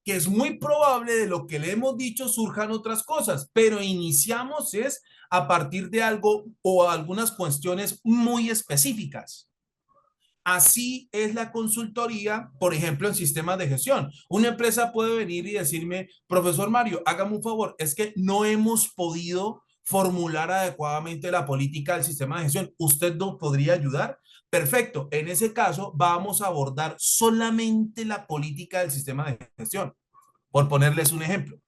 que es muy probable de lo que le hemos dicho surjan otras cosas, pero iniciamos es a partir de algo o algunas cuestiones muy específicas. Así es la consultoría, por ejemplo, en sistemas de gestión. Una empresa puede venir y decirme, profesor Mario, hágame un favor, es que no hemos podido formular adecuadamente la política del sistema de gestión. ¿Usted nos podría ayudar? Perfecto. En ese caso, vamos a abordar solamente la política del sistema de gestión, por ponerles un ejemplo.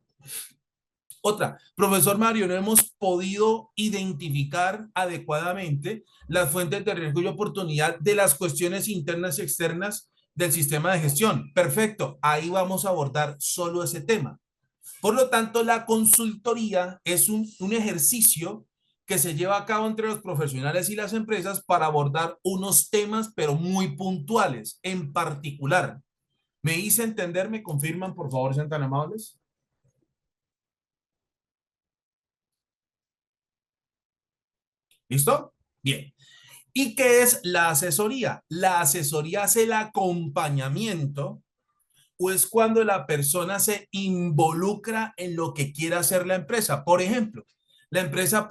Otra, profesor Mario, no hemos podido identificar adecuadamente las fuentes de riesgo y oportunidad de las cuestiones internas y externas del sistema de gestión. Perfecto, ahí vamos a abordar solo ese tema. Por lo tanto, la consultoría es un ejercicio que se lleva a cabo entre los profesionales y las empresas para abordar unos temas, pero muy puntuales, en particular. ¿Me hice entender? ¿Me confirman, por favor, sean tan amables? ¿Listo? Bien. ¿Y qué es la asesoría? La asesoría es el acompañamiento o es cuando la persona se involucra en lo que quiera hacer la empresa. Por ejemplo, la empresa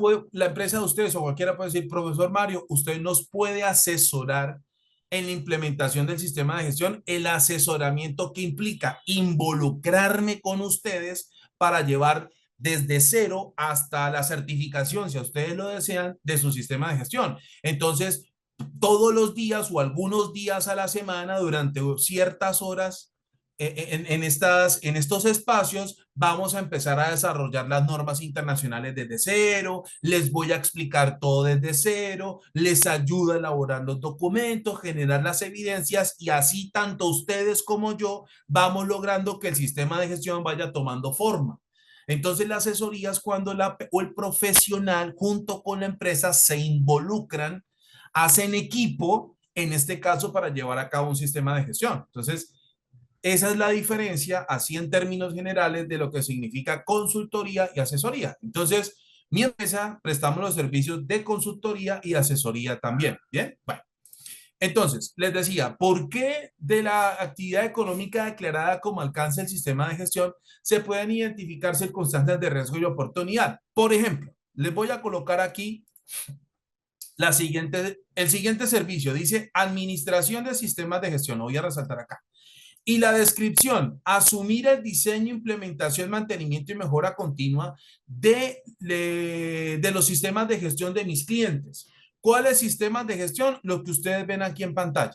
de ustedes o cualquiera puede decir, profesor Mario, usted nos puede asesorar en la implementación del sistema de gestión, el asesoramiento que implica involucrarme con ustedes para llevar desde cero hasta la certificación, si a ustedes lo desean, de su sistema de gestión. Entonces, todos los días o algunos días a la semana, durante ciertas horas, en estos espacios vamos a empezar a desarrollar las normas internacionales desde cero, les voy a explicar todo desde cero, les ayuda a elaborar los documentos, generar las evidencias y así tanto ustedes como yo vamos logrando que el sistema de gestión vaya tomando forma. Entonces, la asesoría es cuando o el profesional junto con la empresa se involucran, hacen equipo, en este caso, para llevar a cabo un sistema de gestión. Entonces, esa es la diferencia, así en términos generales, de lo que significa consultoría y asesoría. Entonces, mi empresa prestamos los servicios de consultoría y asesoría también. Bien, bueno. Entonces, les decía, ¿por qué de la actividad económica declarada como alcance del sistema de gestión se pueden identificar circunstancias de riesgo y oportunidad? Por ejemplo, les voy a colocar aquí el siguiente servicio. Dice Administración de Sistemas de Gestión. Lo voy a resaltar acá. Y la descripción, asumir el diseño, implementación, mantenimiento y mejora continua de los sistemas de gestión de mis clientes. ¿Cuáles sistemas de gestión? Lo que ustedes ven aquí en pantalla.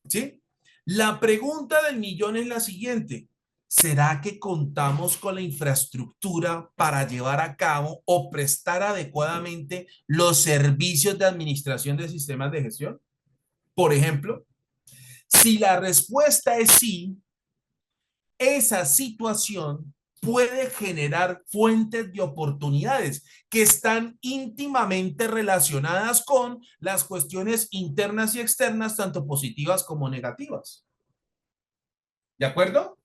¿Sí? La pregunta del millón es la siguiente. ¿Será que contamos con la infraestructura para llevar a cabo o prestar adecuadamente los servicios de administración de sistemas de gestión? Por ejemplo, si la respuesta es sí, esa situación puede generar fuentes de oportunidades que están íntimamente relacionadas con las cuestiones internas y externas, tanto positivas como negativas. ¿De acuerdo?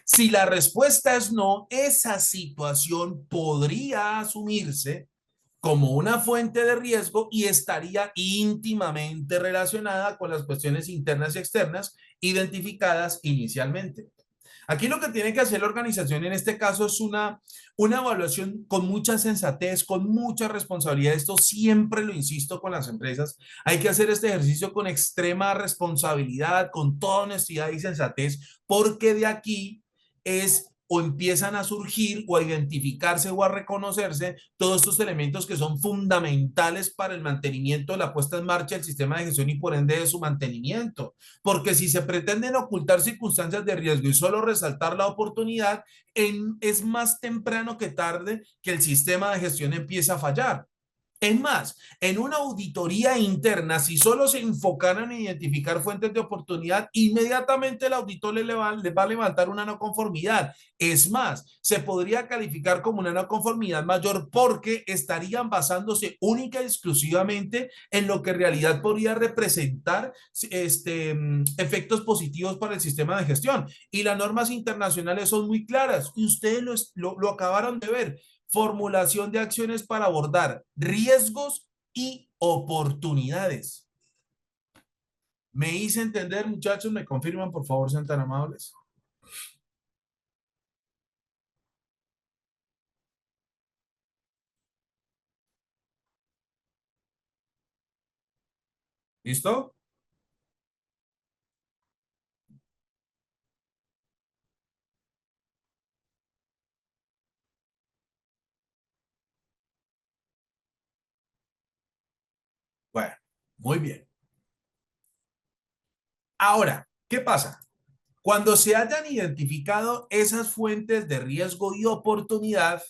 Si la respuesta es no, esa situación podría asumirse como una fuente de riesgo y estaría íntimamente relacionada con las cuestiones internas y externas identificadas inicialmente. Aquí lo que tiene que hacer la organización en este caso es una evaluación con mucha sensatez, con mucha responsabilidad. Esto siempre lo insisto con las empresas. Hay que hacer este ejercicio con extrema responsabilidad, con toda honestidad y sensatez, porque de aquí es o empiezan a surgir o a identificarse o a reconocerse todos estos elementos que son fundamentales para el mantenimiento de la puesta en marcha del sistema de gestión y por ende de su mantenimiento. Porque si se pretenden ocultar circunstancias de riesgo y solo resaltar la oportunidad, es más temprano que tarde que el sistema de gestión empieza a fallar. Es más, en una auditoría interna, si solo se enfocaran en identificar fuentes de oportunidad, inmediatamente el auditor les va a levantar una no conformidad. Es más, se podría calificar como una no conformidad mayor porque estarían basándose única y exclusivamente en lo que en realidad podría representar efectos positivos para el sistema de gestión. Y las normas internacionales son muy claras y ustedes lo acabaron de ver. Formulación de acciones para abordar riesgos y oportunidades. ¿Me hice entender, muchachos? ¿Me confirman, por favor, sean tan amables? ¿Listo? Bueno, muy bien. Ahora, ¿qué pasa? Cuando se hayan identificado esas fuentes de riesgo y oportunidad,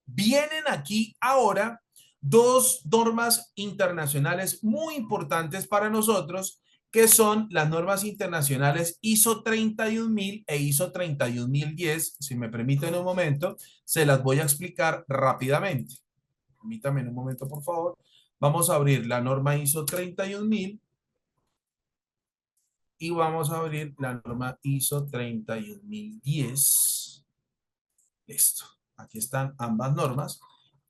vienen aquí ahora dos normas internacionales muy importantes para nosotros, que son las normas internacionales ISO 31000 e ISO 31010. Si me permiten un momento, se las voy a explicar rápidamente. Permítame un momento, por favor. Vamos a abrir la norma ISO 31000 y vamos a abrir la norma ISO 31010. Listo. Aquí están ambas normas.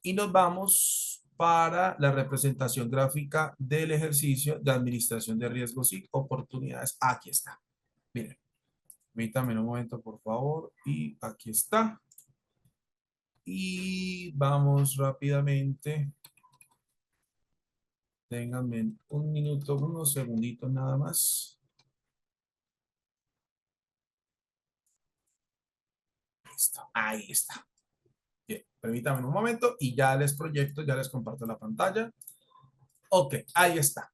Y nos vamos para la representación gráfica del ejercicio de administración de riesgos y oportunidades. Aquí está. Miren, permítanme un momento, por favor. Y aquí está. Y vamos rápidamente. Ténganme un minuto, unos segunditos nada más. Listo. Ahí está. Bien, permítanme un momento y ya les proyecto, ya les comparto la pantalla. Ok, ahí está.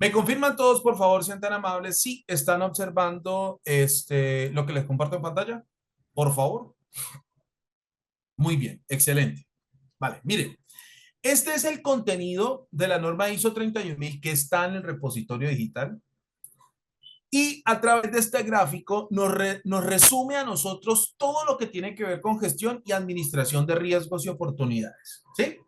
¿Me confirman todos, por favor, sean tan amables, si están observando lo que les comparto en pantalla? Por favor. Muy bien, excelente. Vale, miren, este es el contenido de la norma ISO 31000 que está en el repositorio digital. Y a través de este gráfico nos resume a nosotros todo lo que tiene que ver con gestión y administración de riesgos y oportunidades. ¿Sí?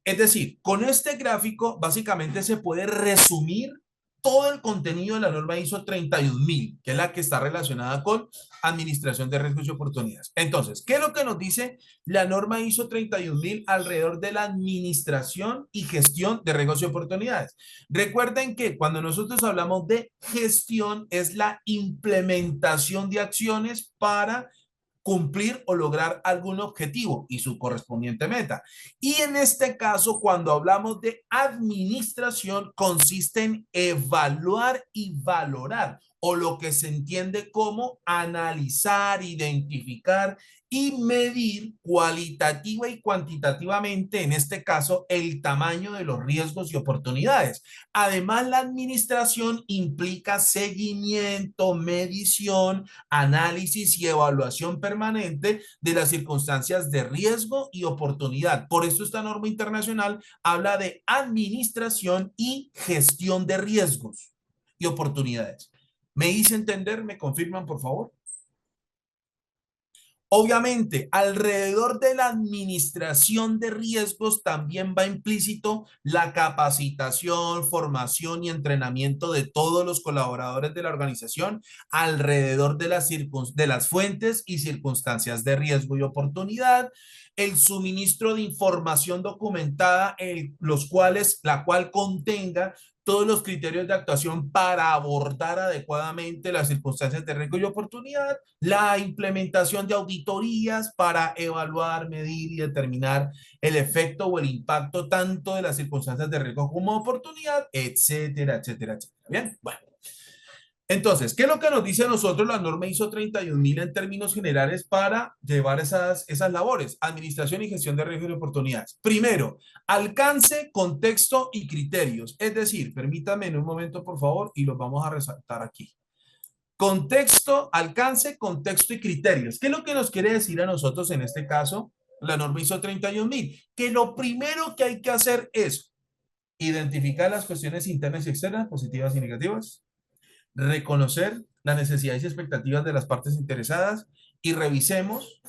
Es decir, con este gráfico básicamente se puede resumir todo el contenido de la norma ISO 31000, que es la que está relacionada con administración de riesgos y oportunidades. Entonces, ¿qué es lo que nos dice la norma ISO 31000 alrededor de la administración y gestión de riesgos y oportunidades? Recuerden que cuando nosotros hablamos de gestión es la implementación de acciones para cumplir o lograr algún objetivo y su correspondiente meta. Y en este caso, cuando hablamos de administración, consiste en evaluar y valorar, o lo que se entiende como analizar, identificar y medir cualitativa y cuantitativamente, en este caso, el tamaño de los riesgos y oportunidades. Además, la administración implica seguimiento, medición, análisis y evaluación permanente de las circunstancias de riesgo y oportunidad. Por eso esta norma internacional habla de administración y gestión de riesgos y oportunidades. ¿Me hice entender? ¿Me confirman, por favor? Obviamente, alrededor de la administración de riesgos también va implícito la capacitación, formación y entrenamiento de todos los colaboradores de la organización alrededor de de las fuentes y circunstancias de riesgo y oportunidad, el suministro de información documentada, la cual contenga todos los criterios de actuación para abordar adecuadamente las circunstancias de riesgo y oportunidad, la implementación de auditorías para evaluar, medir y determinar el efecto o el impacto tanto de las circunstancias de riesgo como de oportunidad, etcétera, etcétera, etcétera. Bien, bueno. Entonces, ¿qué es lo que nos dice a nosotros la norma ISO 31000 en términos generales para llevar esas labores? Administración y gestión de riesgos y oportunidades. Primero, alcance, contexto y criterios. Es decir, permítame en un momento, por favor, y los vamos a resaltar aquí. Contexto, alcance, contexto y criterios. ¿Qué es lo que nos quiere decir a nosotros en este caso la norma ISO 31000? Que lo primero que hay que hacer es identificar las cuestiones internas y externas, positivas y negativas, reconocer las necesidades y expectativas de las partes interesadas y revisemos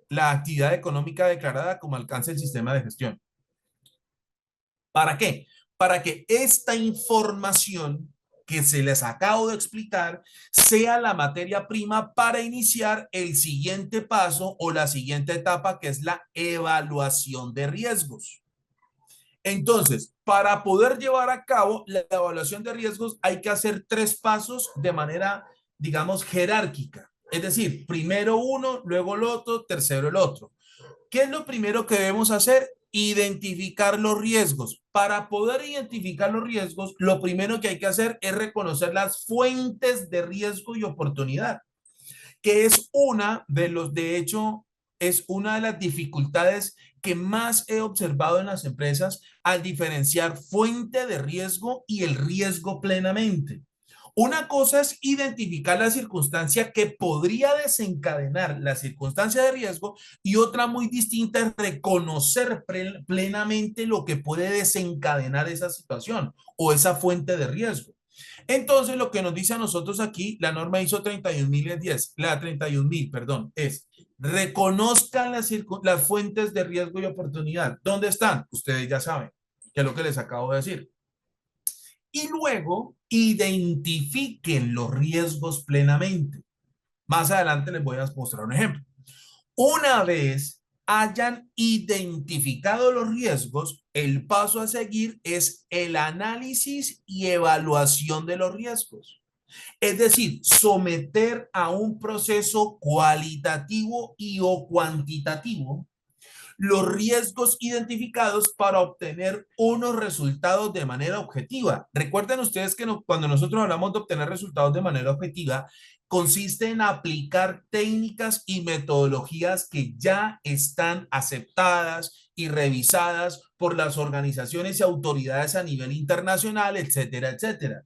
la actividad económica declarada como alcance del sistema de gestión. ¿Para qué? Para que esta información que se les acabo de explicar sea la materia prima para iniciar el siguiente paso o la siguiente etapa, que es la evaluación de riesgos. Entonces, para poder llevar a cabo la evaluación de riesgos hay que hacer 3 pasos de manera, digamos, jerárquica. Es decir, primero uno, luego el otro, tercero el otro. ¿Qué es lo primero que debemos hacer? Identificar los riesgos. Para poder identificar los riesgos, lo primero que hay que hacer es reconocer las fuentes de riesgo y oportunidad, que es de hecho, es una de las dificultades que más he observado en las empresas al diferenciar fuente de riesgo y el riesgo plenamente. Una cosa es identificar la circunstancia que podría desencadenar la circunstancia de riesgo y otra muy distinta es reconocer plenamente lo que puede desencadenar esa situación o esa fuente de riesgo. Entonces, lo que nos dice a nosotros aquí, la norma ISO 31010, la 31000, perdón, es reconozcan las fuentes de riesgo y oportunidad. ¿Dónde están? Ustedes ya saben, que es lo que les acabo de decir. Y luego, identifiquen los riesgos plenamente. Más adelante les voy a mostrar un ejemplo. Una vez hayan identificado los riesgos, el paso a seguir es el análisis y evaluación de los riesgos. Es decir, someter a un proceso cualitativo y o cuantitativo los riesgos identificados para obtener unos resultados de manera objetiva. Recuerden ustedes que cuando nosotros hablamos de obtener resultados de manera objetiva, consiste en aplicar técnicas y metodologías que ya están aceptadas y revisadas por las organizaciones y autoridades a nivel internacional, etcétera, etcétera.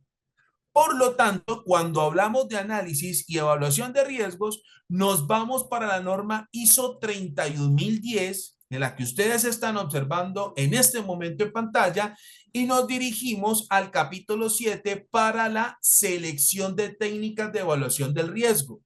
Por lo tanto, cuando hablamos de análisis y evaluación de riesgos, nos vamos para la norma ISO 31010, de la que ustedes están observando en este momento en pantalla, y nos dirigimos al capítulo 7 para la selección de técnicas de evaluación del riesgo.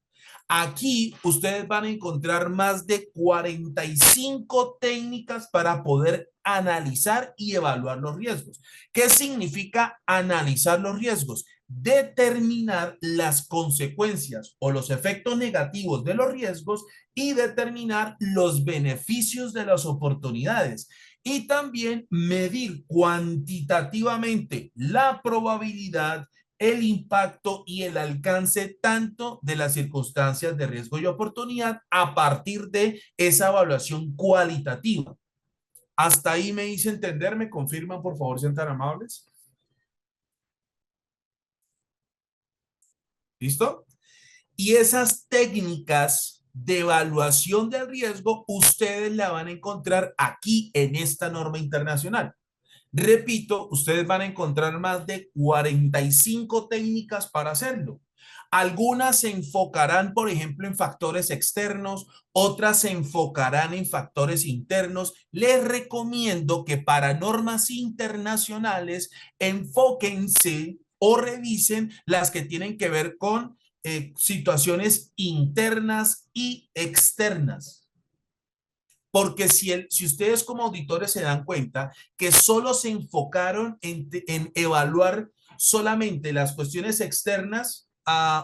Aquí ustedes van a encontrar más de 45 técnicas para poder analizar y evaluar los riesgos. ¿Qué significa analizar los riesgos? Determinar las consecuencias o los efectos negativos de los riesgos y determinar los beneficios de las oportunidades. Y también medir cuantitativamente la probabilidad, el impacto y el alcance tanto de las circunstancias de riesgo y oportunidad a partir de esa evaluación cualitativa. Hasta ahí me hice entender, me confirman, por favor, sean tan amables. ¿Listo? Y esas técnicas de evaluación del riesgo, ustedes la van a encontrar aquí en esta norma internacional. Repito, ustedes van a encontrar más de 45 técnicas para hacerlo. Algunas se enfocarán, por ejemplo, en factores externos, otras se enfocarán en factores internos. Les recomiendo que para normas internacionales enfóquense o revisen las que tienen que ver con situaciones internas y externas. Porque si ustedes como auditores se dan cuenta que solo se enfocaron en evaluar solamente las cuestiones externas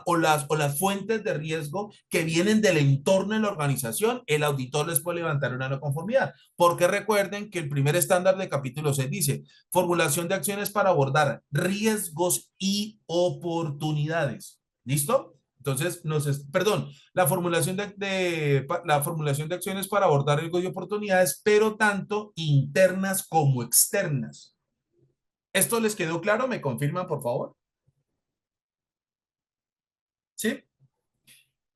o las fuentes de riesgo que vienen del entorno de la organización, el auditor les puede levantar una no conformidad. Porque recuerden que el primer estándar de capítulo 6 dice formulación de acciones para abordar riesgos y oportunidades. ¿Listo? Entonces, perdón, la formulación de acciones para abordar riesgos y oportunidades, pero tanto internas como externas. ¿Esto les quedó claro? ¿Me confirman, por favor? ¿Sí?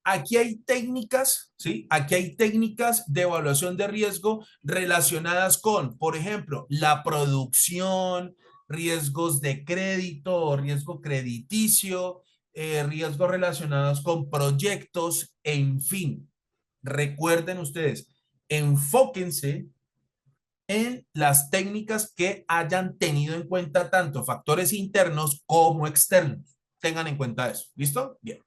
Aquí hay técnicas, ¿sí? Aquí hay técnicas de evaluación de riesgo relacionadas con, por ejemplo, la producción, riesgos de crédito, riesgo crediticio, riesgos relacionados con proyectos, en fin. Recuerden ustedes, enfóquense en las técnicas que hayan tenido en cuenta tanto factores internos como externos. Tengan en cuenta eso. ¿Listo? Bien.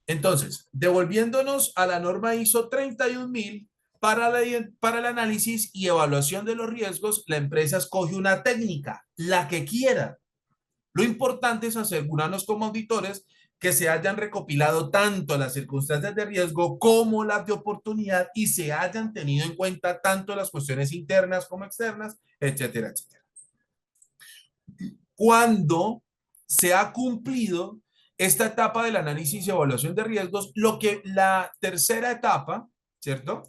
Entonces, devolviéndonos a la norma ISO 31000, para el análisis y evaluación de los riesgos, la empresa escoge una técnica, la que quiera. Lo importante es asegurarnos como auditores que se hayan recopilado tanto las circunstancias de riesgo como las de oportunidad y se hayan tenido en cuenta tanto las cuestiones internas como externas, etcétera, etcétera. Cuando se ha cumplido esta etapa del análisis y evaluación de riesgos, lo que la tercera etapa, ¿cierto?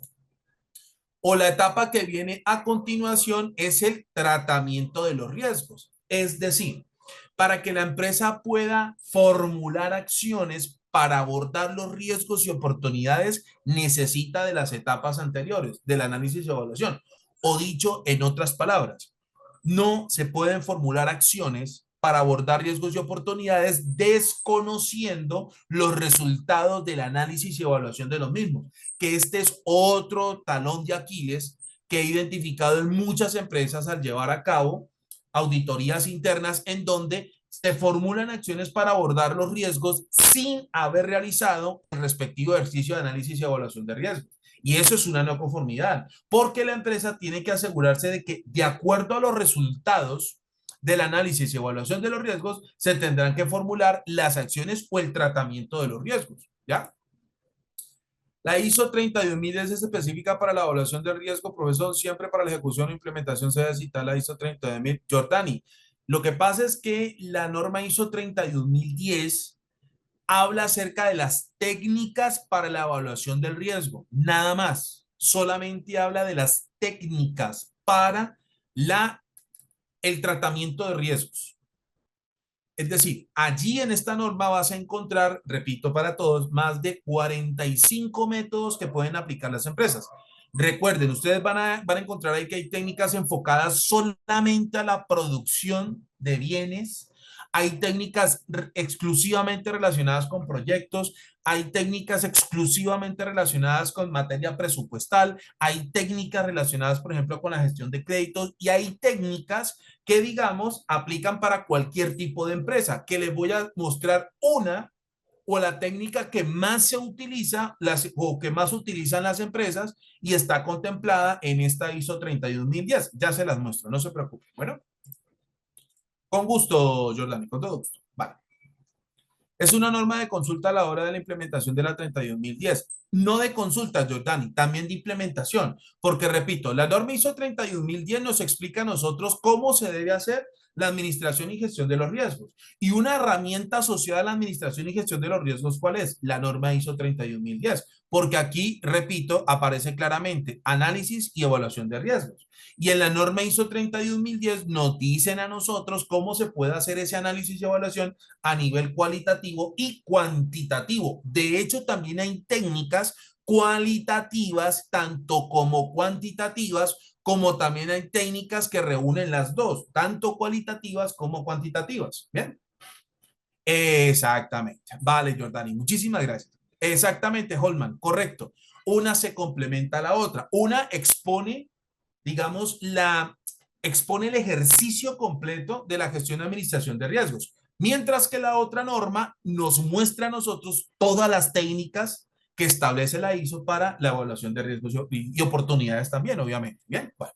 O la etapa que viene a continuación es el tratamiento de los riesgos. Es decir, para que la empresa pueda formular acciones para abordar los riesgos y oportunidades, necesita de las etapas anteriores, del análisis y evaluación. O dicho en otras palabras, no se pueden formular acciones para abordar riesgos y oportunidades desconociendo los resultados del análisis y evaluación de los mismos, que este es otro talón de Aquiles que he identificado en muchas empresas al llevar a cabo auditorías internas en donde se formulan acciones para abordar los riesgos sin haber realizado el respectivo ejercicio de análisis y evaluación de riesgos. Y eso es una no conformidad, porque la empresa tiene que asegurarse de que, de acuerdo a los resultados del análisis y evaluación de los riesgos, se tendrán que formular las acciones o el tratamiento de los riesgos. ¿Ya? La ISO 31000 es específica para la evaluación del riesgo, profesor, siempre para la ejecución o implementación se debe citar la ISO 31000. Jordani, lo que pasa es que la norma ISO 31010 habla acerca de las técnicas para la evaluación del riesgo, nada más. Solamente habla de las técnicas para el tratamiento de riesgos. Es decir, allí en esta norma vas a encontrar, repito para todos, más de 45 métodos que pueden aplicar las empresas. Recuerden, ustedes van a encontrar ahí que hay técnicas enfocadas solamente a la producción de bienes, hay técnicas exclusivamente relacionadas con proyectos, hay técnicas exclusivamente relacionadas con materia presupuestal, hay técnicas relacionadas, por ejemplo, con la gestión de créditos y hay técnicas que, digamos, aplican para cualquier tipo de empresa, que les voy a mostrar una o la técnica que más se utiliza o que más utilizan las empresas y está contemplada en esta ISO 31010. Ya se las muestro, no se preocupen. Bueno, con gusto, Jordani, con todo gusto. Vale. Es una norma de consulta a la hora de la implementación de la 31010. No de consulta, Jordani, también de implementación. Porque, repito, la norma ISO 31010 nos explica a nosotros cómo se debe hacer la administración y gestión de los riesgos. Y una herramienta asociada a la administración y gestión de los riesgos, ¿cuál es? La norma ISO 31010. Porque aquí, repito, aparece claramente análisis y evaluación de riesgos. Y en la norma ISO 31010 nos dicen a nosotros cómo se puede hacer ese análisis y evaluación a nivel cualitativo y cuantitativo. De hecho, también hay técnicas cualitativas, tanto como cuantitativas, como también hay técnicas que reúnen las dos, tanto cualitativas como cuantitativas. Bien. Exactamente. Vale, Jordani, muchísimas gracias. Exactamente, Holman, correcto. Una se complementa a la otra. Una expone, digamos, expone el ejercicio completo de la gestión de administración de riesgos. Mientras que la otra norma nos muestra a nosotros todas las técnicas que establece la ISO para la evaluación de riesgos y oportunidades también, obviamente. Bien, bueno.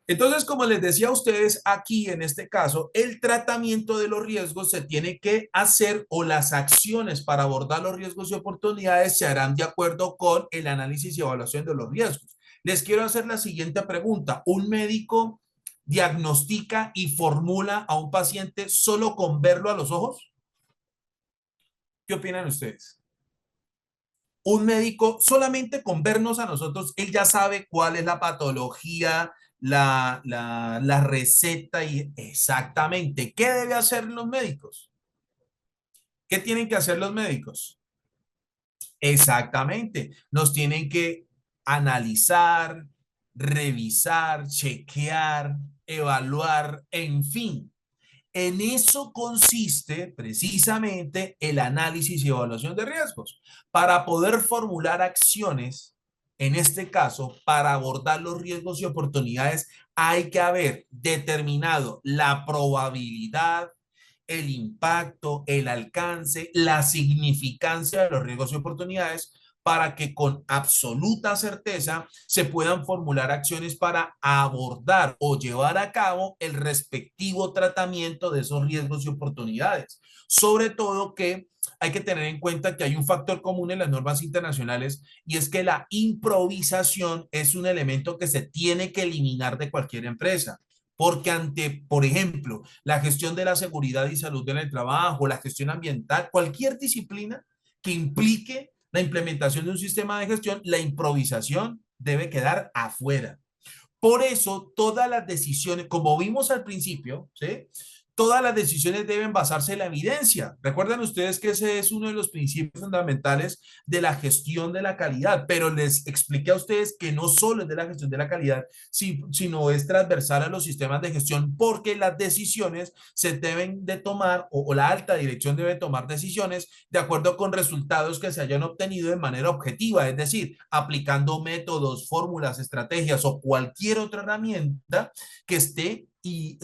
Entonces, como les decía a ustedes, aquí en este caso, el tratamiento de los riesgos se tiene que hacer o las acciones para abordar los riesgos y oportunidades se harán de acuerdo con el análisis y evaluación de los riesgos. Les quiero hacer la siguiente pregunta. ¿Un médico diagnostica y formula a un paciente solo con verlo a los ojos? ¿Qué opinan ustedes? Un médico, solamente con vernos a nosotros, él ya sabe cuál es la patología, la receta y exactamente qué debe hacer los médicos. ¿Qué tienen que hacer los médicos? Exactamente, nos tienen que analizar, revisar, chequear, evaluar, en fin. En eso consiste precisamente el análisis y evaluación de riesgos. Para poder formular acciones, en este caso, para abordar los riesgos y oportunidades, hay que haber determinado la probabilidad, el impacto, el alcance, la significancia de los riesgos y oportunidades para que con absoluta certeza se puedan formular acciones para abordar o llevar a cabo el respectivo tratamiento de esos riesgos y oportunidades. Sobre todo que hay que tener en cuenta que hay un factor común en las normas internacionales y es que la improvisación es un elemento que se tiene que eliminar de cualquier empresa. Porque ante, por ejemplo, la gestión de la seguridad y salud en el trabajo, la gestión ambiental, cualquier disciplina que implique la implementación de un sistema de gestión, la improvisación debe quedar afuera. Por eso, todas las decisiones, como vimos al principio, ¿sí? Todas las decisiones deben basarse en la evidencia. Recuerden ustedes que ese es uno de los principios fundamentales de la gestión de la calidad, pero les expliqué a ustedes que no solo es de la gestión de la calidad, sino es transversal a los sistemas de gestión, porque las decisiones se deben de tomar, o la alta dirección debe tomar decisiones de acuerdo con resultados que se hayan obtenido de manera objetiva, es decir, aplicando métodos, fórmulas, estrategias o cualquier otra herramienta que esté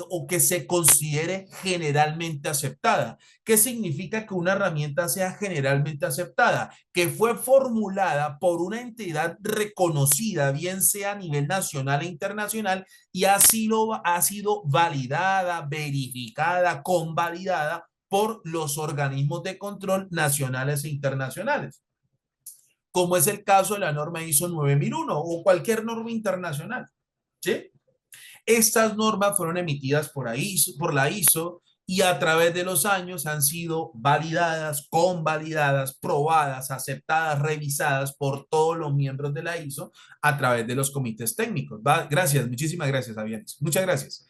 o que se considere generalmente aceptada. ¿Qué significa que una herramienta sea generalmente aceptada? Que fue formulada por una entidad reconocida, bien sea a nivel nacional e internacional, y ha sido validada, verificada, convalidada por los organismos de control nacionales e internacionales, como es el caso de la norma ISO 9001 o cualquier norma internacional. ¿Sí? Estas normas fueron emitidas por la ISO y a través de los años han sido validadas, convalidadas, probadas, aceptadas, revisadas por todos los miembros de la ISO a través de los comités técnicos. ¿Va? Gracias, muchísimas gracias, Avienes. Muchas gracias.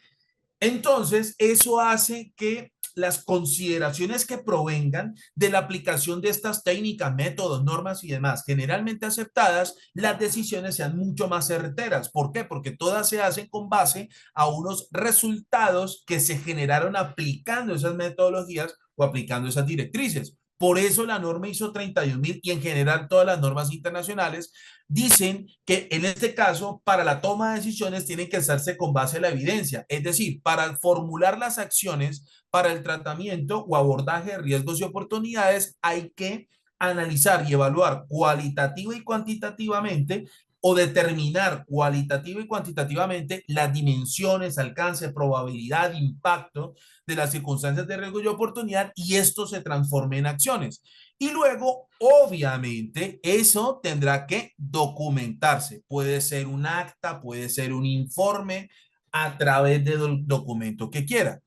Entonces, eso hace que las consideraciones que provengan de la aplicación de estas técnicas, métodos, normas y demás, generalmente aceptadas, las decisiones sean mucho más certeras. ¿Por qué? Porque todas se hacen con base a unos resultados que se generaron aplicando esas metodologías o aplicando esas directrices. Por eso la norma ISO 31000 y en general todas las normas internacionales dicen que en este caso, para la toma de decisiones, tienen que hacerse con base a la evidencia. Es decir, para formular las acciones para el tratamiento o abordaje de riesgos y oportunidades, hay que analizar y evaluar cualitativa y cuantitativamente o determinar cualitativa y cuantitativamente las dimensiones, alcance, probabilidad, impacto de las circunstancias de riesgo y oportunidad, y esto se transforme en acciones. Y luego, obviamente, eso tendrá que documentarse. Puede ser un acta, puede ser un informe a través del documento que quiera.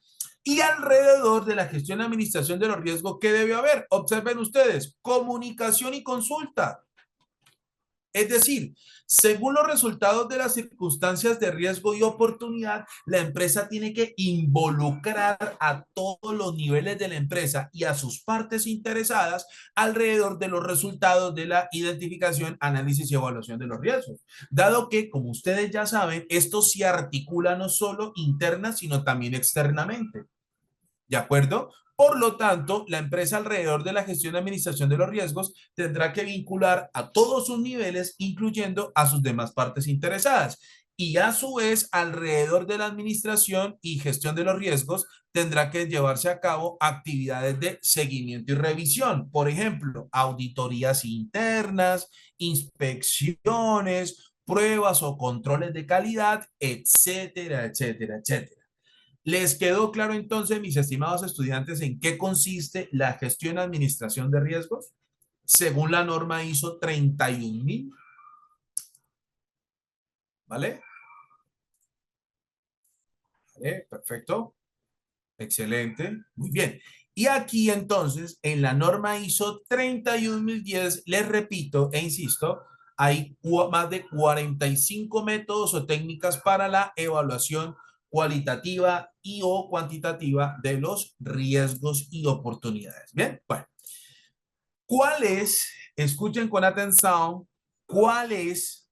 Y alrededor de la gestión y administración de los riesgos, ¿qué debe haber? Observen ustedes, comunicación y consulta. Es decir, según los resultados de las circunstancias de riesgo y oportunidad, la empresa tiene que involucrar a todos los niveles de la empresa y a sus partes interesadas alrededor de los resultados de la identificación, análisis y evaluación de los riesgos. Dado que, como ustedes ya saben, esto se articula no solo interna, sino también externamente. ¿De acuerdo? Por lo tanto, la empresa alrededor de la gestión y administración de los riesgos tendrá que vincular a todos sus niveles, incluyendo a sus demás partes interesadas. Y a su vez, alrededor de la administración y gestión de los riesgos, tendrá que llevarse a cabo actividades de seguimiento y revisión. Por ejemplo, auditorías internas, inspecciones, pruebas o controles de calidad, etcétera, etcétera, etcétera. ¿Les quedó claro entonces, mis estimados estudiantes, en qué consiste la gestión y administración de riesgos? Según la norma ISO 31000, ¿vale? ¿Vale? Perfecto. Excelente. Muy bien. Y aquí entonces, en la norma ISO 31010, les repito e insisto, hay más de 45 métodos o técnicas para la evaluación cualitativa y o cuantitativa de los riesgos y oportunidades. Bien, bueno, ¿cuál es, escuchen con atención, cuál es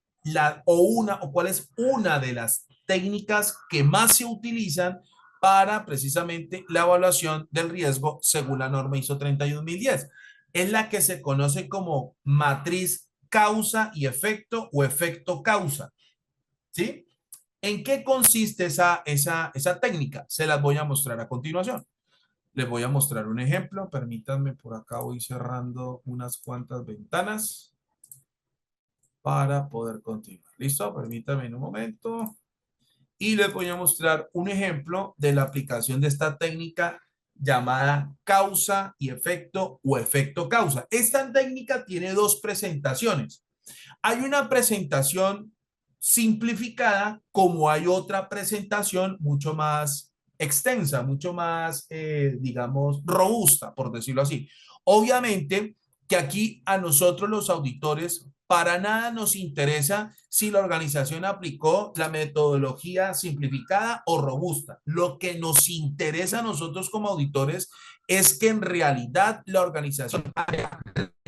cuál es una de las técnicas que más se utilizan para precisamente la evaluación del riesgo según la norma ISO 31010? Es la que se conoce como matriz causa y efecto o efecto causa, ¿sí? ¿En qué consiste esa técnica? Se las voy a mostrar a continuación. Les voy a mostrar un ejemplo. Permítanme, por acá voy cerrando unas cuantas ventanas para poder continuar. ¿Listo? Permítanme en un momento. Y les voy a mostrar un ejemplo de la aplicación de esta técnica llamada causa y efecto o efecto causa. Esta técnica tiene dos presentaciones. Hay una presentación simplificada, como hay otra presentación mucho más extensa, mucho más, digamos, robusta, por decirlo así. Obviamente que aquí a nosotros los auditores para nada nos interesa si la organización aplicó la metodología simplificada o robusta. Lo que nos interesa a nosotros como auditores es que en realidad la organización haya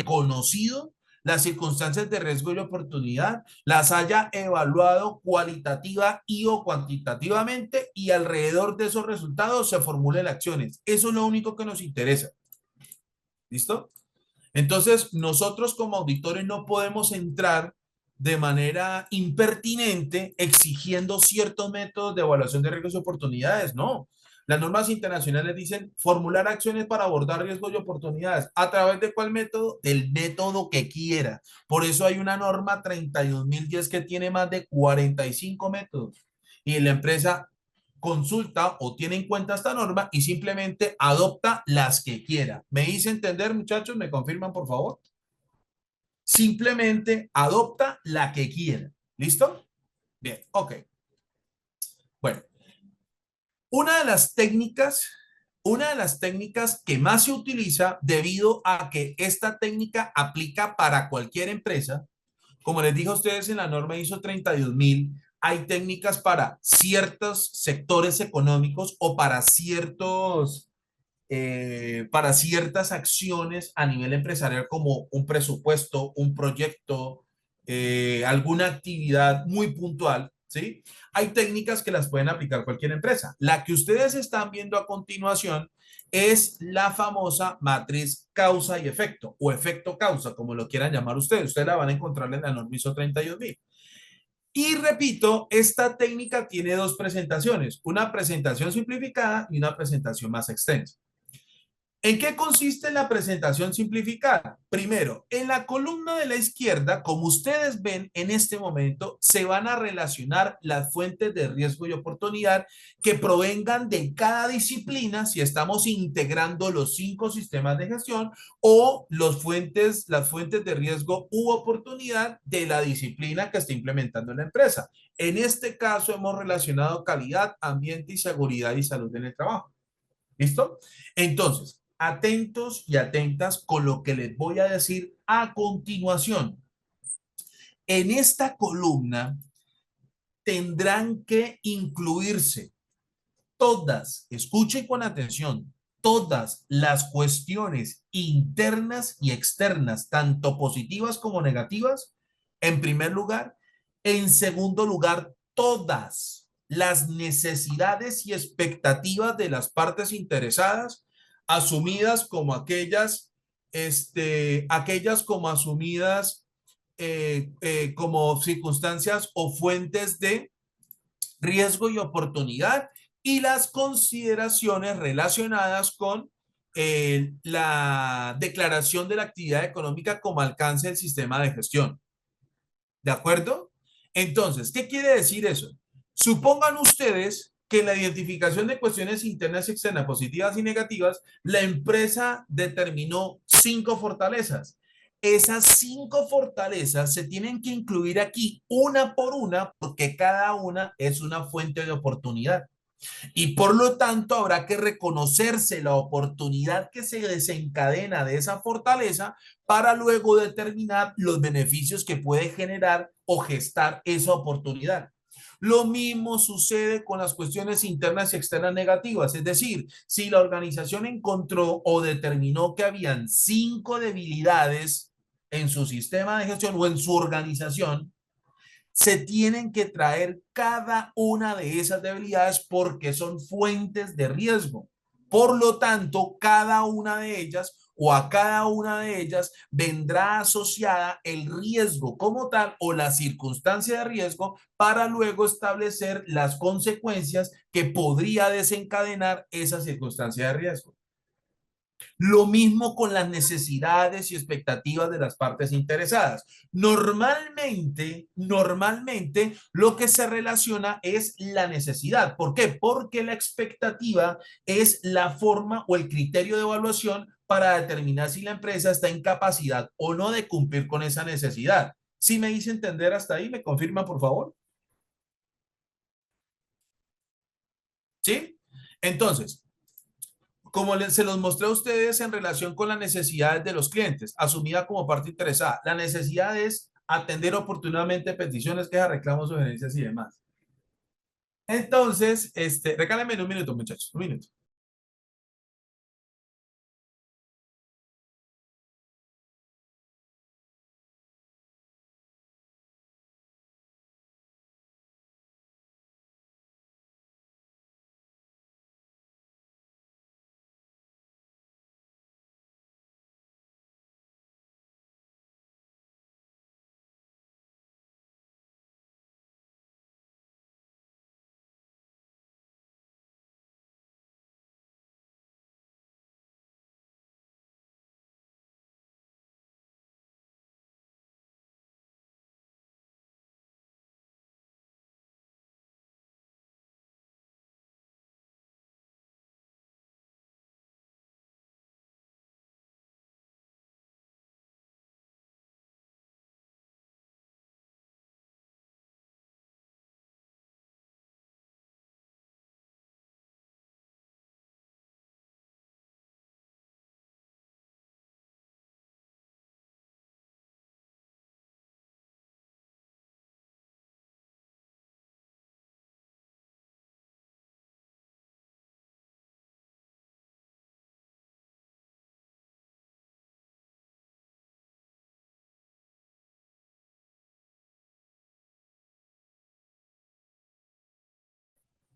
conocido las circunstancias de riesgo y oportunidad, las haya evaluado cualitativa y o cuantitativamente y alrededor de esos resultados se formulen acciones. Eso es lo único que nos interesa. ¿Listo? Entonces, nosotros como auditores no podemos entrar de manera impertinente exigiendo ciertos métodos de evaluación de riesgos y oportunidades. No. Las normas internacionales dicen formular acciones para abordar riesgos y oportunidades. ¿A través de cuál método? Del método que quiera. Por eso hay una norma 31010 que tiene más de 45 métodos. Y la empresa consulta o tiene en cuenta esta norma y simplemente adopta las que quiera. ¿Me hice entender, muchachos? ¿Me confirman, por favor? Simplemente adopta la que quiera. ¿Listo? Bien, ok. Bueno, una de las técnicas, una de las técnicas que más se utiliza debido a que esta técnica aplica para cualquier empresa, como les dije a ustedes en la norma ISO 32000, hay técnicas para ciertos sectores económicos o para ciertas acciones a nivel empresarial como un presupuesto, un proyecto, alguna actividad muy puntual, ¿sí? Hay técnicas que las pueden aplicar cualquier empresa. La que ustedes están viendo a continuación es la famosa matriz causa y efecto o efecto causa, como lo quieran llamar ustedes. Ustedes la van a encontrar en la norma ISO 32000. Y repito, esta técnica tiene dos presentaciones, una presentación simplificada y una presentación más extensa. ¿En qué consiste la presentación simplificada? Primero, en la columna de la izquierda, como ustedes ven en este momento, se van a relacionar las fuentes de riesgo y oportunidad que provengan de cada disciplina, si estamos integrando los 5 sistemas de gestión, o las fuentes de riesgo u oportunidad de la disciplina que está implementando la empresa. En este caso, hemos relacionado calidad, ambiente y seguridad y salud en el trabajo. ¿Listo? Entonces, atentos y atentas con lo que les voy a decir a continuación. En esta columna tendrán que incluirse todas, escuchen con atención, todas las cuestiones internas y externas, tanto positivas como negativas, en primer lugar. En segundo lugar, todas las necesidades y expectativas de las partes interesadas, asumidas como aquellas como asumidas como circunstancias o fuentes de riesgo y oportunidad y las consideraciones relacionadas con la declaración de la actividad económica como alcance del sistema de gestión. ¿De acuerdo? Entonces, ¿qué quiere decir eso? Supongan ustedes que en la identificación de cuestiones internas y externas positivas y negativas, la empresa determinó 5 fortalezas. Esas 5 fortalezas se tienen que incluir aquí una por una porque cada una es una fuente de oportunidad. Y por lo tanto habrá que reconocerse la oportunidad que se desencadena de esa fortaleza para luego determinar los beneficios que puede generar o gestar esa oportunidad. Lo mismo sucede con las cuestiones internas y externas negativas, es decir, si la organización encontró o determinó que habían 5 debilidades en su sistema de gestión o en su organización, se tienen que traer cada una de esas debilidades porque son fuentes de riesgo. Por lo tanto, cada una de ellas o a cada una de ellas vendrá asociada el riesgo como tal o la circunstancia de riesgo para luego establecer las consecuencias que podría desencadenar esa circunstancia de riesgo. Lo mismo con las necesidades y expectativas de las partes interesadas. Normalmente lo que se relaciona es la necesidad. ¿Por qué? Porque la expectativa es la forma o el criterio de evaluación para determinar si la empresa está en capacidad o no de cumplir con esa necesidad. ¿Sí me hice entender hasta ahí? ¿Me confirma, por favor? ¿Sí? Entonces, como se los mostré a ustedes en relación con las necesidades de los clientes, asumida como parte interesada. La necesidad es atender oportunamente peticiones, quejas, reclamos, sugerencias y demás. Entonces, regálenme un minuto, muchachos, un minuto.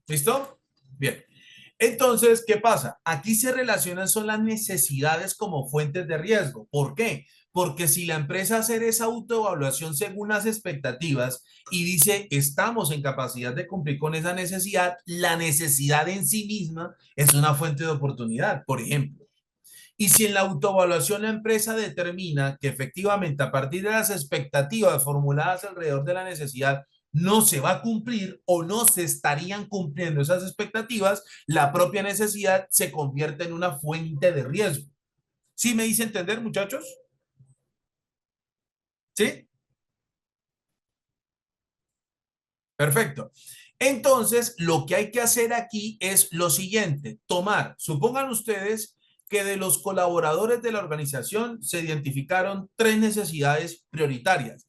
¿Listo? Bien. Entonces, ¿qué pasa? Aquí se relacionan son las necesidades como fuentes de riesgo. ¿Por qué? Porque si la empresa hace esa autoevaluación según las expectativas y dice estamos en capacidad de cumplir con esa necesidad, la necesidad en sí misma es una fuente de oportunidad, por ejemplo. Y si en la autoevaluación la empresa determina que efectivamente a partir de las expectativas formuladas alrededor de la necesidad no se va a cumplir o no se estarían cumpliendo esas expectativas, la propia necesidad se convierte en una fuente de riesgo. ¿Sí me hice entender, muchachos? ¿Sí? Perfecto. Entonces, lo que hay que hacer aquí es lo siguiente, tomar, supongan ustedes que de los colaboradores de la organización se identificaron 3 necesidades prioritarias.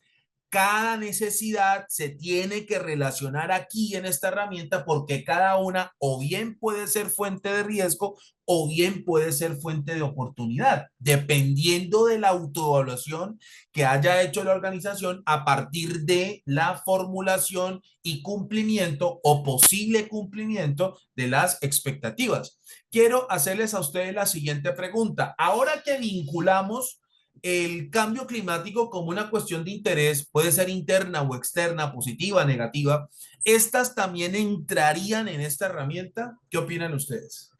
Cada necesidad se tiene que relacionar aquí en esta herramienta porque cada una o bien puede ser fuente de riesgo o bien puede ser fuente de oportunidad, dependiendo de la autoevaluación que haya hecho la organización a partir de la formulación y cumplimiento o posible cumplimiento de las expectativas. Quiero hacerles a ustedes la siguiente pregunta. Ahora que vinculamos el cambio climático como una cuestión de interés, puede ser interna o externa, positiva, negativa, ¿estas también entrarían en esta herramienta? ¿Qué opinan ustedes?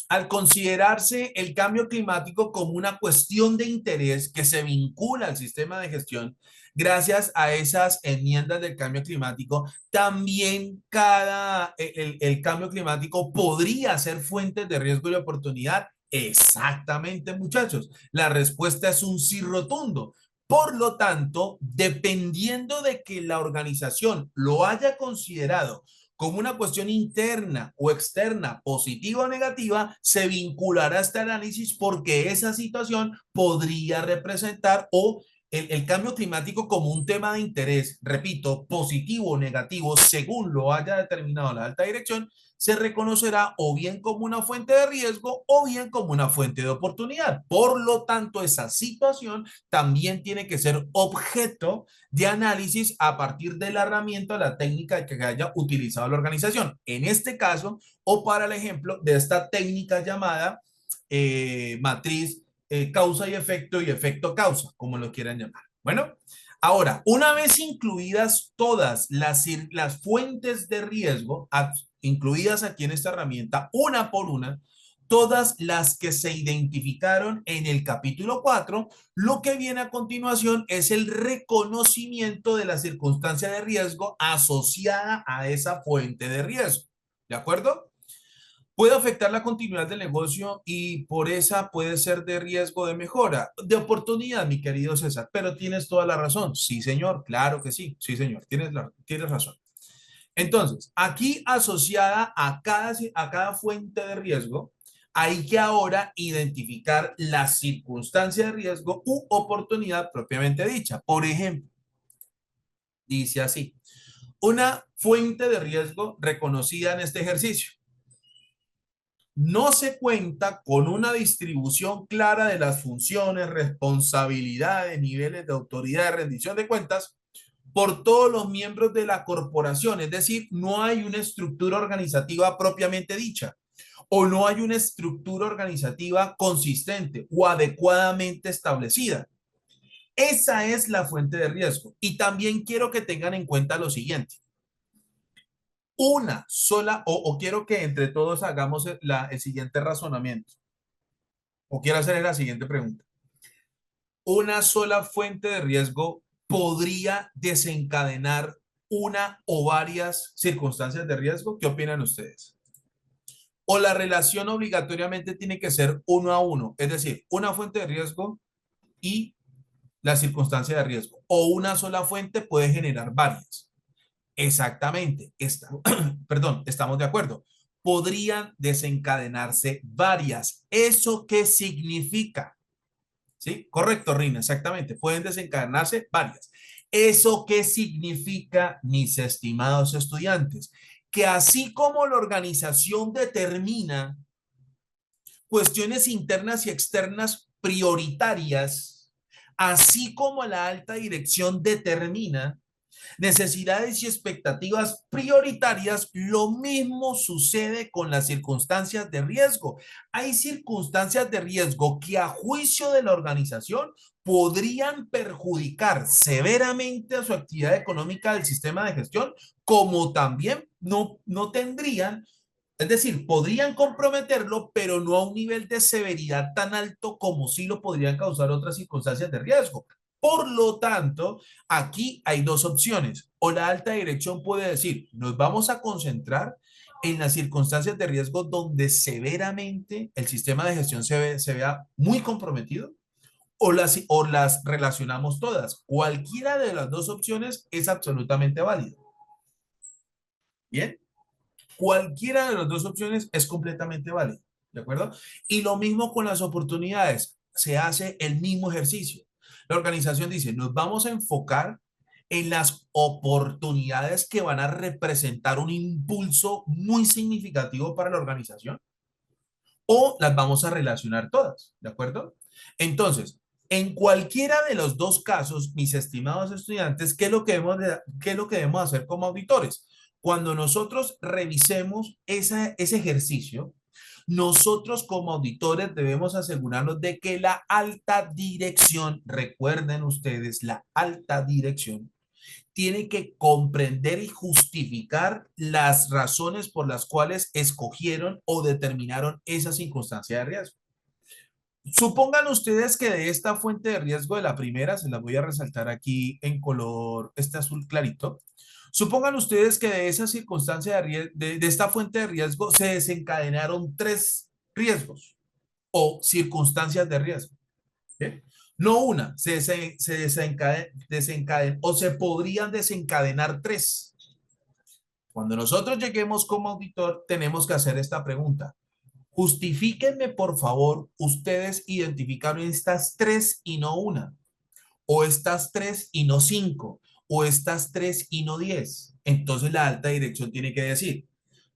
Al considerarse el cambio climático como una cuestión de interés que se vincula al sistema de gestión, gracias a esas enmiendas del cambio climático, también el cambio climático podría ser fuente de riesgo y oportunidad. Exactamente, muchachos. La respuesta es un sí rotundo. Por lo tanto, dependiendo de que la organización lo haya considerado como una cuestión interna o externa, positiva o negativa, se vinculará a este análisis porque esa situación podría representar o el cambio climático como un tema de interés, repito, positivo o negativo, según lo haya determinado la alta dirección, se reconocerá o bien como una fuente de riesgo o bien como una fuente de oportunidad. Por lo tanto, esa situación también tiene que ser objeto de análisis a partir de la herramienta, la técnica que haya utilizado la organización. En este caso, o para el ejemplo de esta técnica llamada matriz causa y efecto causa, como lo quieran llamar. Bueno, ahora, una vez incluidas todas las fuentes de riesgo, incluidas aquí en esta herramienta, una por una, todas las que se identificaron en el capítulo 4, lo que viene a continuación es el reconocimiento de la circunstancia de riesgo asociada a esa fuente de riesgo. ¿De acuerdo? Puede afectar la continuidad del negocio y por esa puede ser de riesgo de mejora, de oportunidad, mi querido César, pero tienes toda la razón. Sí, señor, claro que sí, sí, señor, tienes razón. Entonces, aquí asociada a cada fuente de riesgo, hay que ahora identificar la circunstancia de riesgo u oportunidad propiamente dicha. Por ejemplo, dice así, una fuente de riesgo reconocida en este ejercicio. No se cuenta con una distribución clara de las funciones, responsabilidades, niveles de autoridad, de rendición de cuentas por todos los miembros de la corporación. Es decir, no hay una estructura organizativa propiamente dicha o no hay una estructura organizativa consistente o adecuadamente establecida. Esa es la fuente de riesgo. Y también quiero que tengan en cuenta lo siguiente. Una sola, o quiero que entre todos hagamos el siguiente razonamiento, o quiero hacer la siguiente pregunta. Una sola fuente de riesgo podría desencadenar una o varias circunstancias de riesgo. ¿Qué opinan ustedes? O la relación obligatoriamente tiene que ser uno a uno, es decir, una fuente de riesgo y la circunstancia de riesgo, o una sola fuente puede generar varias. Exactamente, perdón, estamos de acuerdo. Podrían desencadenarse varias. ¿Eso qué significa? ¿Sí? Correcto, Rina, exactamente. Pueden desencadenarse varias. ¿Eso qué significa, mis estimados estudiantes? Que así como la organización determina cuestiones internas y externas prioritarias, así como la alta dirección determina necesidades y expectativas prioritarias, lo mismo sucede con las circunstancias de riesgo. Hay circunstancias de riesgo que a juicio de la organización podrían perjudicar severamente a su actividad económica del sistema de gestión, como también no tendrían, es decir, podrían comprometerlo, pero no a un nivel de severidad tan alto como sí lo podrían causar otras circunstancias de riesgo. Por lo tanto, aquí hay dos opciones. O la alta dirección puede decir, nos vamos a concentrar en las circunstancias de riesgo donde severamente el sistema de gestión se vea muy comprometido, o las relacionamos todas. Cualquiera de las dos opciones es absolutamente válido. Bien. Cualquiera de las dos opciones es completamente válido, ¿de acuerdo? Y lo mismo con las oportunidades, se hace el mismo ejercicio. La organización dice, nos vamos a enfocar en las oportunidades que van a representar un impulso muy significativo para la organización o las vamos a relacionar todas, ¿de acuerdo? Entonces, en cualquiera de los dos casos, mis estimados estudiantes, ¿qué es lo que debemos hacer como auditores? Cuando nosotros revisemos ese ejercicio, nosotros como auditores debemos asegurarnos de que la alta dirección, recuerden ustedes, la alta dirección, tiene que comprender y justificar las razones por las cuales escogieron o determinaron esa circunstancia de riesgo. Supongan ustedes que de esta fuente de riesgo de la primera, se la voy a resaltar aquí en color, este azul clarito. Supongan ustedes que de esa circunstancia de esta fuente de riesgo se desencadenaron tres riesgos o circunstancias de riesgo. ¿Bien? No una, se desencadena o se podrían desencadenar tres. Cuando nosotros lleguemos como auditor, tenemos que hacer esta pregunta. Justifíquenme, por favor, ustedes identificaron estas tres y no una, o estas tres y no cinco, o estas tres y no 10. Entonces la alta dirección tiene que decir,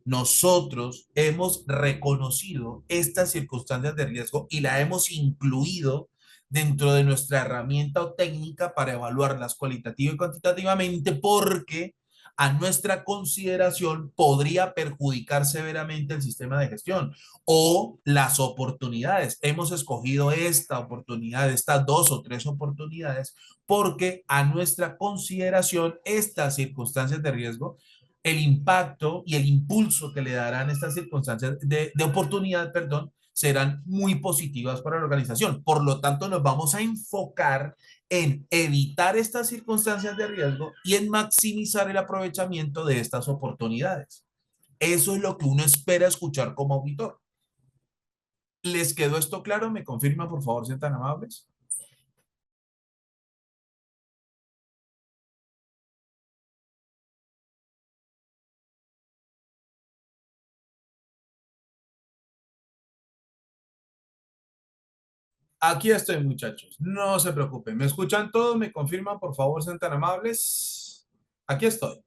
nosotros hemos reconocido estas circunstancias de riesgo y la hemos incluido dentro de nuestra herramienta o técnica para evaluarlas cualitativa y cuantitativamente porque a nuestra consideración podría perjudicar severamente el sistema de gestión o las oportunidades. Hemos escogido esta oportunidad, estas dos o tres oportunidades, porque a nuestra consideración estas circunstancias de riesgo, el impacto y el impulso que le darán estas circunstancias de oportunidad, perdón, serán muy positivas para la organización. Por lo tanto, nos vamos a enfocar en evitar estas circunstancias de riesgo y en maximizar el aprovechamiento de estas oportunidades. Eso es lo que uno espera escuchar como auditor. ¿Les quedó esto claro? ¿Me confirma, por favor, sean tan amables? Aquí estoy, muchachos. No se preocupen. ¿Me escuchan todos? ¿Me confirman, por favor, sean tan amables? Aquí estoy.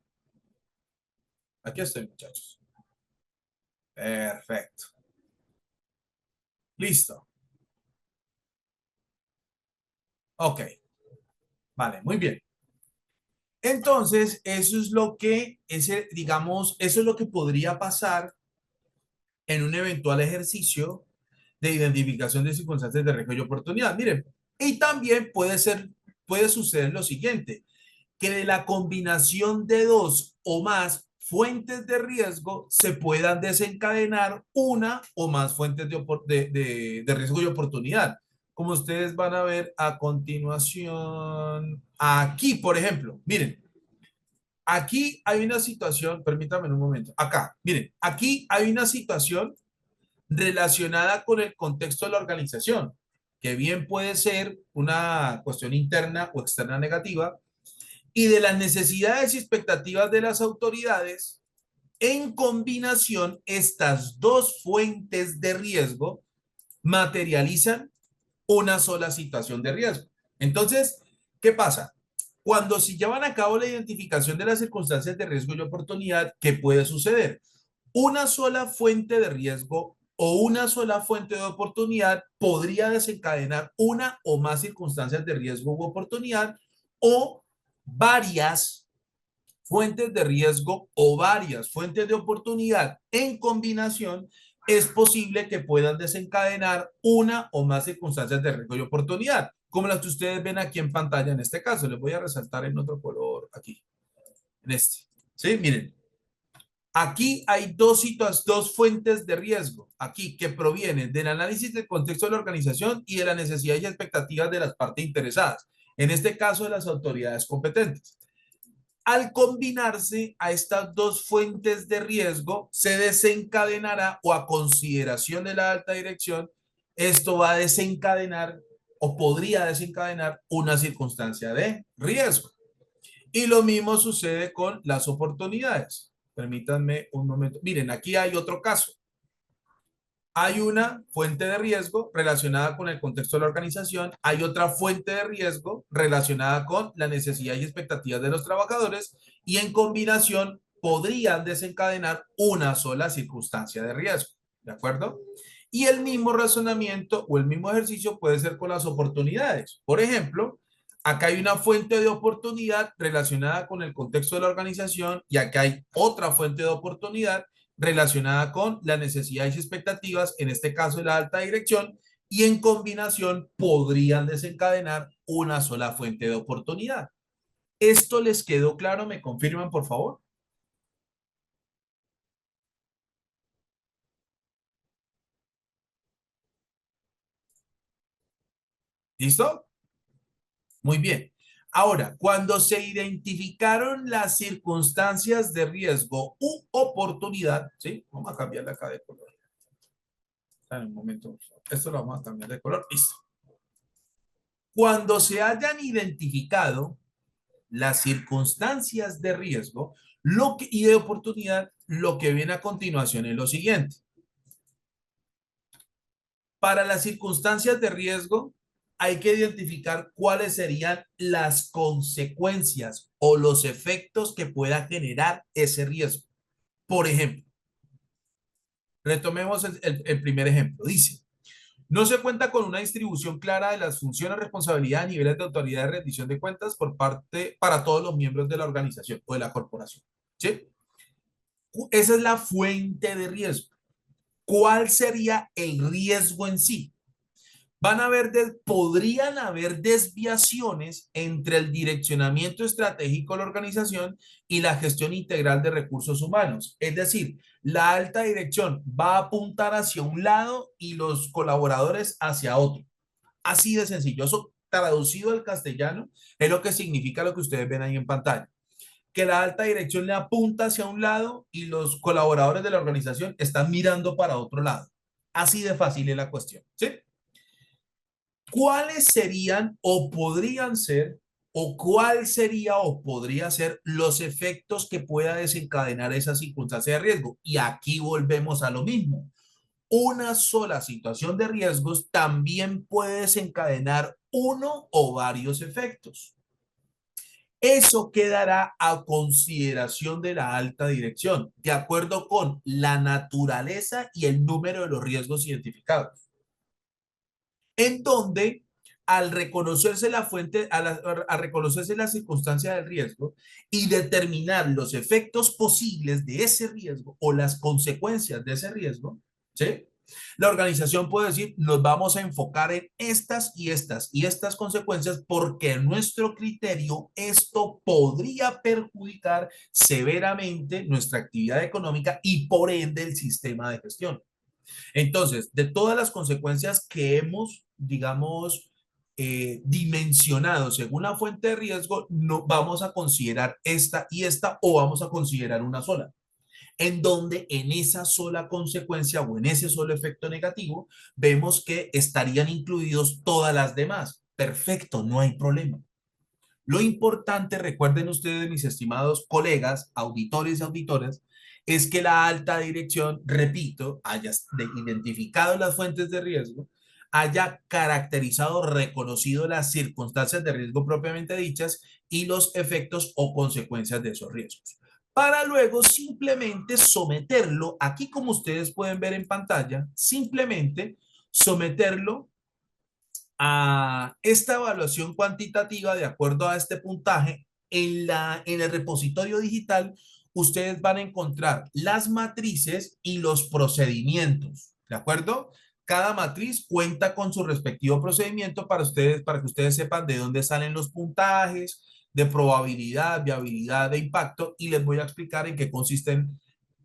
Aquí estoy, muchachos. Perfecto. Listo. Ok. Vale, muy bien. Entonces, eso es lo que, digamos, eso es lo que podría pasar en un eventual ejercicio de identificación de circunstancias de riesgo y oportunidad. Miren, y también puede suceder lo siguiente, que de la combinación de dos o más fuentes de riesgo se puedan desencadenar una o más fuentes de riesgo y oportunidad. Como ustedes van a ver a continuación, aquí, por ejemplo, miren, aquí hay una situación, permítanme un momento, acá, miren, aquí hay una situación relacionada con el contexto de la organización, que bien puede ser una cuestión interna o externa negativa, y de las necesidades y expectativas de las autoridades, en combinación, estas dos fuentes de riesgo materializan una sola situación de riesgo. Entonces, ¿qué pasa? Cuando se llevan a cabo la identificación de las circunstancias de riesgo y oportunidad, ¿qué puede suceder? Una sola fuente de riesgo o una sola fuente de oportunidad podría desencadenar una o más circunstancias de riesgo u oportunidad o varias fuentes de riesgo o varias fuentes de oportunidad en combinación, es posible que puedan desencadenar una o más circunstancias de riesgo y oportunidad, como las que ustedes ven aquí en pantalla en este caso. Les voy a resaltar en otro color aquí, en este. ¿Sí? Miren, aquí hay dos fuentes de riesgo, aquí que provienen del análisis del contexto de la organización y de las necesidades y expectativas de las partes interesadas, en este caso de las autoridades competentes. Al combinarse a estas dos fuentes de riesgo, se desencadenará o a consideración de la alta dirección, esto va a desencadenar o podría desencadenar una circunstancia de riesgo. Y lo mismo sucede con las oportunidades. Permítanme un momento. Miren, aquí hay otro caso. Hay una fuente de riesgo relacionada con el contexto de la organización, hay otra fuente de riesgo relacionada con la necesidad y expectativas de los trabajadores y en combinación podrían desencadenar una sola circunstancia de riesgo, ¿de acuerdo? Y el mismo razonamiento o el mismo ejercicio puede ser con las oportunidades. Por ejemplo, Acá hay una fuente de oportunidad relacionada con el contexto de la organización y acá hay otra fuente de oportunidad relacionada con las necesidades y expectativas, en este caso de la alta dirección, y en combinación podrían desencadenar una sola fuente de oportunidad. ¿Esto les quedó claro? ¿Me confirman, por favor? ¿Listo? Muy bien. Ahora, cuando se identificaron las circunstancias de riesgo u oportunidad, ¿sí? Vamos a cambiarla acá de color. En un momento. Esto lo vamos a cambiar de color. Listo. Cuando se hayan identificado las circunstancias de riesgo y de oportunidad, lo que viene a continuación es lo siguiente. Para las circunstancias de riesgo, hay que identificar cuáles serían las consecuencias o los efectos que pueda generar ese riesgo. Por ejemplo, retomemos el primer ejemplo. Dice, no se cuenta con una distribución clara de las funciones, responsabilidades, niveles de autoridad de rendición de cuentas por parte para todos los miembros de la organización o de la corporación. ¿Sí? Esa es la fuente de riesgo. ¿Cuál sería el riesgo en sí? Podrían haber desviaciones entre el direccionamiento estratégico de la organización y la gestión integral de recursos humanos. Es decir, la alta dirección va a apuntar hacia un lado y los colaboradores hacia otro. Así de sencillo. Eso traducido al castellano es lo que significa lo que ustedes ven ahí en pantalla. Que la alta dirección le apunta hacia un lado y los colaboradores de la organización están mirando para otro lado. Así de fácil es la cuestión. ¿Sí? ¿Cuáles serían o podrían ser o cuál sería o podría ser los efectos que pueda desencadenar esa circunstancia de riesgo? Y aquí volvemos a lo mismo. Una sola situación de riesgos también puede desencadenar uno o varios efectos. Eso quedará a consideración de la alta dirección, de acuerdo con la naturaleza y el número de los riesgos identificados, en donde al reconocerse la fuente, a reconocerse la circunstancia del riesgo y determinar los efectos posibles de ese riesgo o las consecuencias de ese riesgo, ¿sí? La organización puede decir, nos vamos a enfocar en estas y estas y estas consecuencias porque en nuestro criterio esto podría perjudicar severamente nuestra actividad económica y por ende el sistema de gestión. Entonces, de todas las consecuencias que hemos, digamos, dimensionado según la fuente de riesgo, no vamos a considerar esta y esta o vamos a considerar una sola, en donde en esa sola consecuencia o en ese solo efecto negativo vemos que estarían incluidos todas las demás. Perfecto, no hay problema. Lo importante, recuerden ustedes, mis estimados colegas, auditores y auditoras, es que la alta dirección, repito, haya identificado las fuentes de riesgo, haya caracterizado, reconocido las circunstancias de riesgo propiamente dichas y los efectos o consecuencias de esos riesgos. Para luego simplemente someterlo, aquí como ustedes pueden ver en pantalla, simplemente someterlo a esta evaluación cuantitativa de acuerdo a este puntaje en el repositorio digital. Ustedes van a encontrar las matrices y los procedimientos, ¿de acuerdo? Cada matriz cuenta con su respectivo procedimiento para ustedes, para que ustedes sepan de dónde salen los puntajes de probabilidad, viabilidad, de impacto, y les voy a explicar en qué consisten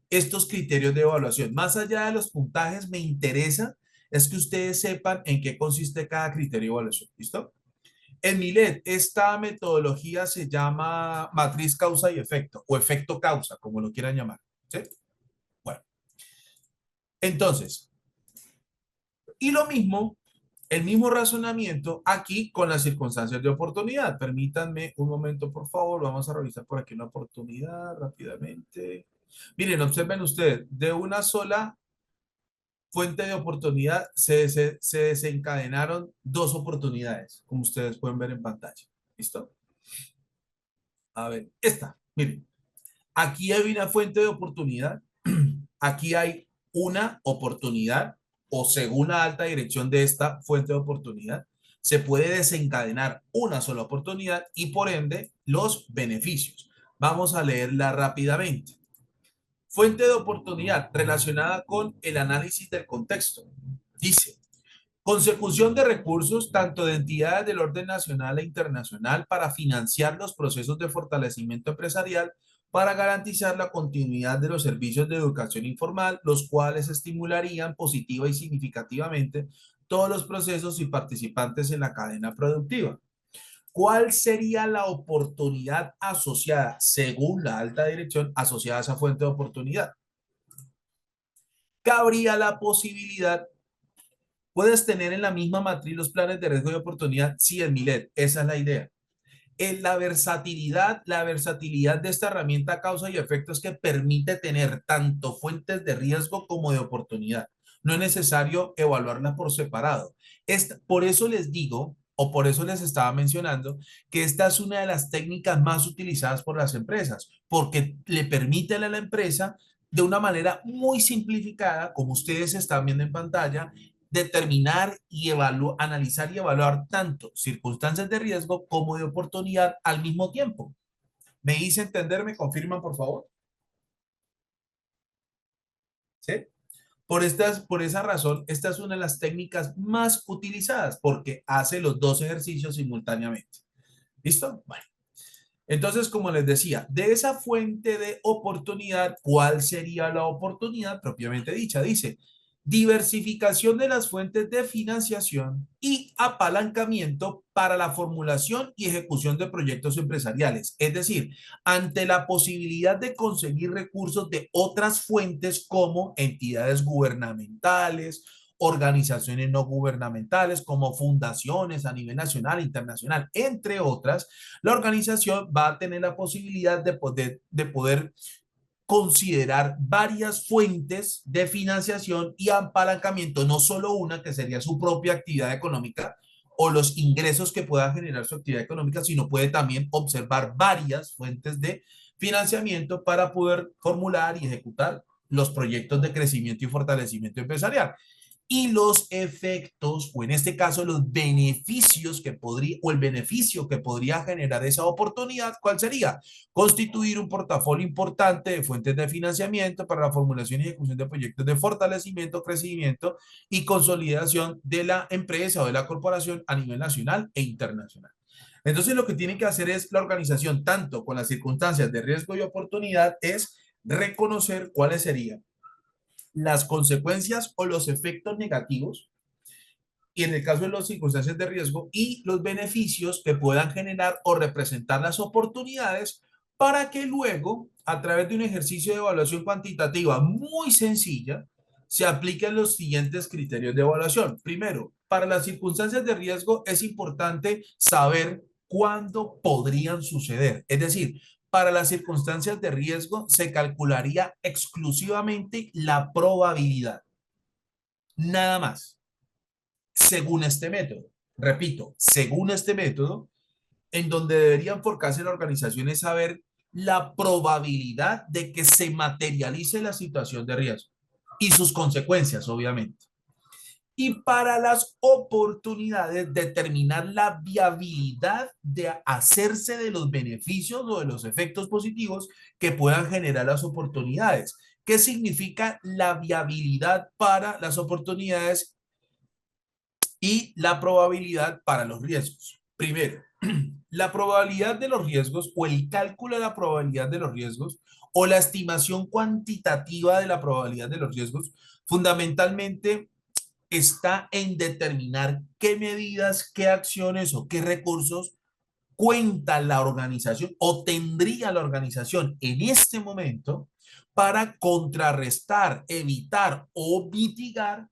estos criterios de evaluación. Más allá de los puntajes, me interesa es que ustedes sepan en qué consiste cada criterio de evaluación. ¿Listo? En Milet, esta metodología se llama matriz causa y efecto, o efecto causa, como lo quieran llamar. ¿Sí? Bueno, entonces, y lo mismo, el mismo razonamiento aquí con las circunstancias de oportunidad. Permítanme un momento, por favor. Vamos a revisar por aquí una oportunidad rápidamente. Miren, observen ustedes, de una sola fuente de oportunidad se desencadenaron dos oportunidades, como ustedes pueden ver en pantalla. ¿Listo? A ver, esta, miren, aquí hay una fuente de oportunidad, aquí hay una oportunidad, o según la alta dirección de esta fuente de oportunidad, se puede desencadenar una sola oportunidad y por ende los beneficios. Vamos a leerla rápidamente. Fuente de oportunidad relacionada con el análisis del contexto. Dice, consecución de recursos tanto de entidades del orden nacional e internacional para financiar los procesos de fortalecimiento empresarial para garantizar la continuidad de los servicios de educación informal, los cuales estimularían positiva y significativamente todos los procesos y participantes en la cadena productiva. ¿Cuál sería la oportunidad asociada, según la alta dirección, asociada a esa fuente de oportunidad? Cabría la posibilidad. Puedes tener en la misma matriz los planes de riesgo y oportunidad. Sí, en Milet, esa es la idea. En la versatilidad de esta herramienta causa y efecto es que permite tener tanto fuentes de riesgo como de oportunidad. No es necesario evaluarlas por separado. Por eso les digo, o por eso les estaba mencionando, que esta es una de las técnicas más utilizadas por las empresas, porque le permite a la empresa de una manera muy simplificada, como ustedes están viendo en pantalla, determinar y analizar y evaluar tanto circunstancias de riesgo como de oportunidad al mismo tiempo. ¿Me hice entender? ¿Me confirman, por favor? ¿Sí? Por esa razón, esta es una de las técnicas más utilizadas porque hace los dos ejercicios simultáneamente. ¿Listo? Bueno. Entonces, como les decía, de esa fuente de oportunidad, ¿cuál sería la oportunidad propiamente dicha? Dice, diversificación de las fuentes de financiación y apalancamiento para la formulación y ejecución de proyectos empresariales. Es decir, ante la posibilidad de conseguir recursos de otras fuentes como entidades gubernamentales, organizaciones no gubernamentales como fundaciones a nivel nacional e internacional, entre otras, la organización va a tener la posibilidad de poder considerar varias fuentes de financiación y apalancamiento, no solo una que sería su propia actividad económica o los ingresos que pueda generar su actividad económica, sino puede también observar varias fuentes de financiamiento para poder formular y ejecutar los proyectos de crecimiento y fortalecimiento empresarial y los efectos, o en este caso los beneficios que podría, o el beneficio que podría generar esa oportunidad, ¿cuál sería? Constituir un portafolio importante de fuentes de financiamiento para la formulación y ejecución de proyectos de fortalecimiento, crecimiento y consolidación de la empresa o de la corporación a nivel nacional e internacional. Entonces, lo que tiene que hacer es la organización, tanto con las circunstancias de riesgo y oportunidad, es reconocer cuáles serían las consecuencias o los efectos negativos y en el caso de las circunstancias de riesgo y los beneficios que puedan generar o representar las oportunidades para que luego, a través de un ejercicio de evaluación cuantitativa muy sencilla, se apliquen los siguientes criterios de evaluación. Primero, para las circunstancias de riesgo es importante saber cuándo podrían suceder. Es decir, para las circunstancias de riesgo se calcularía exclusivamente la probabilidad. Nada más, según este método. Repito, según este método, en donde debería enfocarse la organización es saber la probabilidad de que se materialice la situación de riesgo y sus consecuencias, obviamente. Y para las oportunidades, determinar la viabilidad de hacerse de los beneficios o de los efectos positivos que puedan generar las oportunidades. ¿Qué significa la viabilidad para las oportunidades y la probabilidad para los riesgos? Primero, la probabilidad de los riesgos o el cálculo de la probabilidad de los riesgos o la estimación cuantitativa de la probabilidad de los riesgos fundamentalmente está en determinar qué medidas, qué acciones o qué recursos cuenta la organización o tendría la organización en este momento para contrarrestar, evitar o mitigar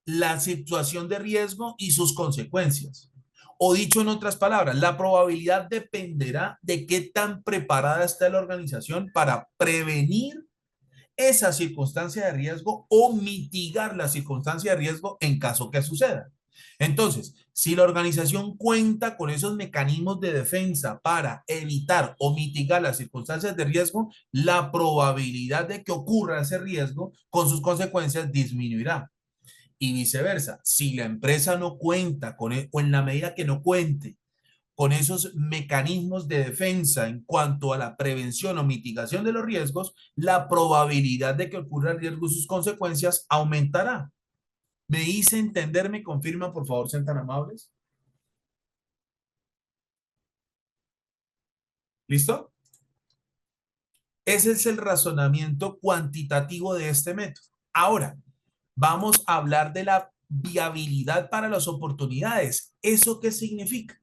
la situación de riesgo y sus consecuencias. O dicho en otras palabras, la probabilidad dependerá de qué tan preparada está la organización para prevenir esa circunstancia de riesgo o mitigar la circunstancia de riesgo en caso que suceda. Entonces, si la organización cuenta con esos mecanismos de defensa para evitar o mitigar las circunstancias de riesgo, la probabilidad de que ocurra ese riesgo con sus consecuencias disminuirá. y viceversa. Si la empresa no cuenta con, o en la medida que no cuente con esos mecanismos de defensa en cuanto a la prevención o mitigación de los riesgos, la probabilidad de que ocurra el riesgo y sus consecuencias aumentará. ¿Me hice entender? ¿Me confirman, por favor, sean tan amables? ¿Listo? Ese es el razonamiento cuantitativo de este método. Ahora, vamos a hablar de la viabilidad para las oportunidades. ¿Eso qué significa?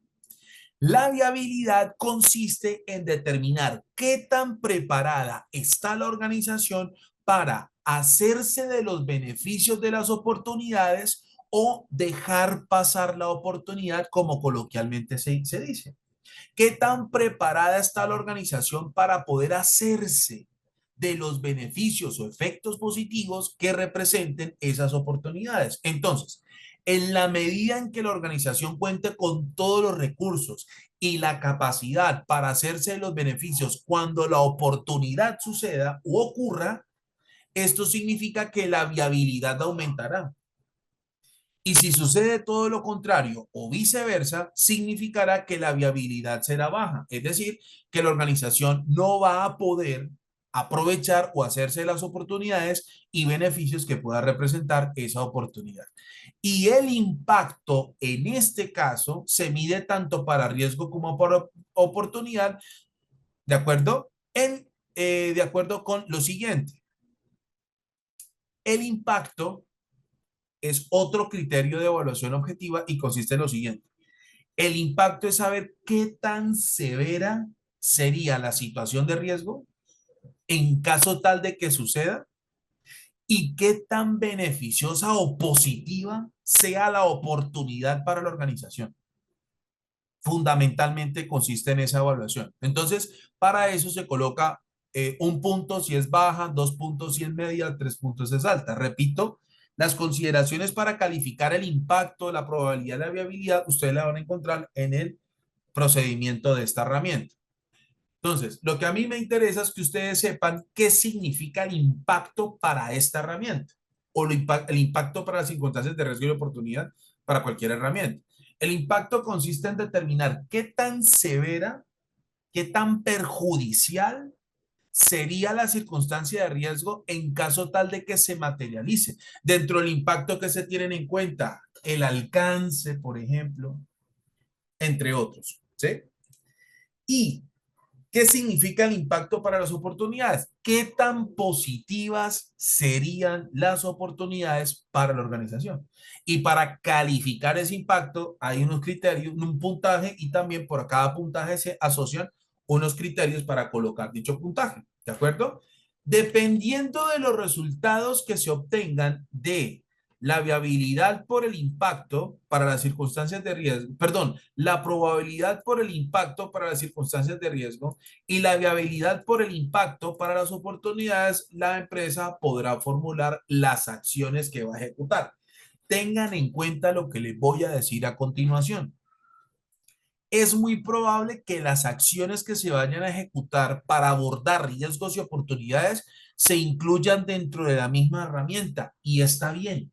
La viabilidad consiste en determinar qué tan preparada está la organización para hacerse de los beneficios de las oportunidades o dejar pasar la oportunidad, como coloquialmente se dice. ¿Qué tan preparada está la organización para poder hacerse de los beneficios o efectos positivos que representen esas oportunidades? Entonces, en la medida en que la organización cuente con todos los recursos y la capacidad para hacerse de los beneficios cuando la oportunidad suceda o ocurra, esto significa que la viabilidad aumentará. Y si sucede todo lo contrario o viceversa, significará que la viabilidad será baja. Es decir, que la organización no va a poder aprovechar o hacerse de las oportunidades y beneficios que pueda representar esa oportunidad. Y el impacto en este caso se mide tanto para riesgo como para oportunidad, ¿de acuerdo? De acuerdo con lo siguiente. El impacto es otro criterio de evaluación objetiva y consiste en lo siguiente. El impacto es saber qué tan severa sería la situación de riesgo en caso tal de que suceda y qué tan beneficiosa o positiva sea la oportunidad para la organización. Fundamentalmente consiste en esa evaluación. Entonces, para eso se coloca un punto si es baja, 2 puntos si es media, 3 puntos si es alta. Repito, las consideraciones para calificar el impacto, la probabilidad, la viabilidad, ustedes la van a encontrar en el procedimiento de esta herramienta. Entonces, lo que a mí me interesa es que ustedes sepan qué significa el impacto para esta herramienta o el impacto para las circunstancias de riesgo y oportunidad para cualquier herramienta. El impacto consiste en determinar qué tan severa, qué tan perjudicial sería la circunstancia de riesgo en caso tal de que se materialice. Dentro del impacto que se tienen en cuenta, el alcance, por ejemplo, entre otros. ¿Sí? Y ¿qué significa el impacto para las oportunidades? ¿Qué tan positivas serían las oportunidades para la organización? Y para calificar ese impacto hay unos criterios, un puntaje y también por cada puntaje se asocian unos criterios para colocar dicho puntaje. ¿De acuerdo? Dependiendo de los resultados que se obtengan de la viabilidad por el impacto para las circunstancias de riesgo, perdón, la probabilidad por el impacto para las circunstancias de riesgo y la viabilidad por el impacto para las oportunidades, la empresa podrá formular las acciones que va a ejecutar. Tengan en cuenta lo que les voy a decir a continuación. Es muy probable que las acciones que se vayan a ejecutar para abordar riesgos y oportunidades se incluyan dentro de la misma herramienta y está bien.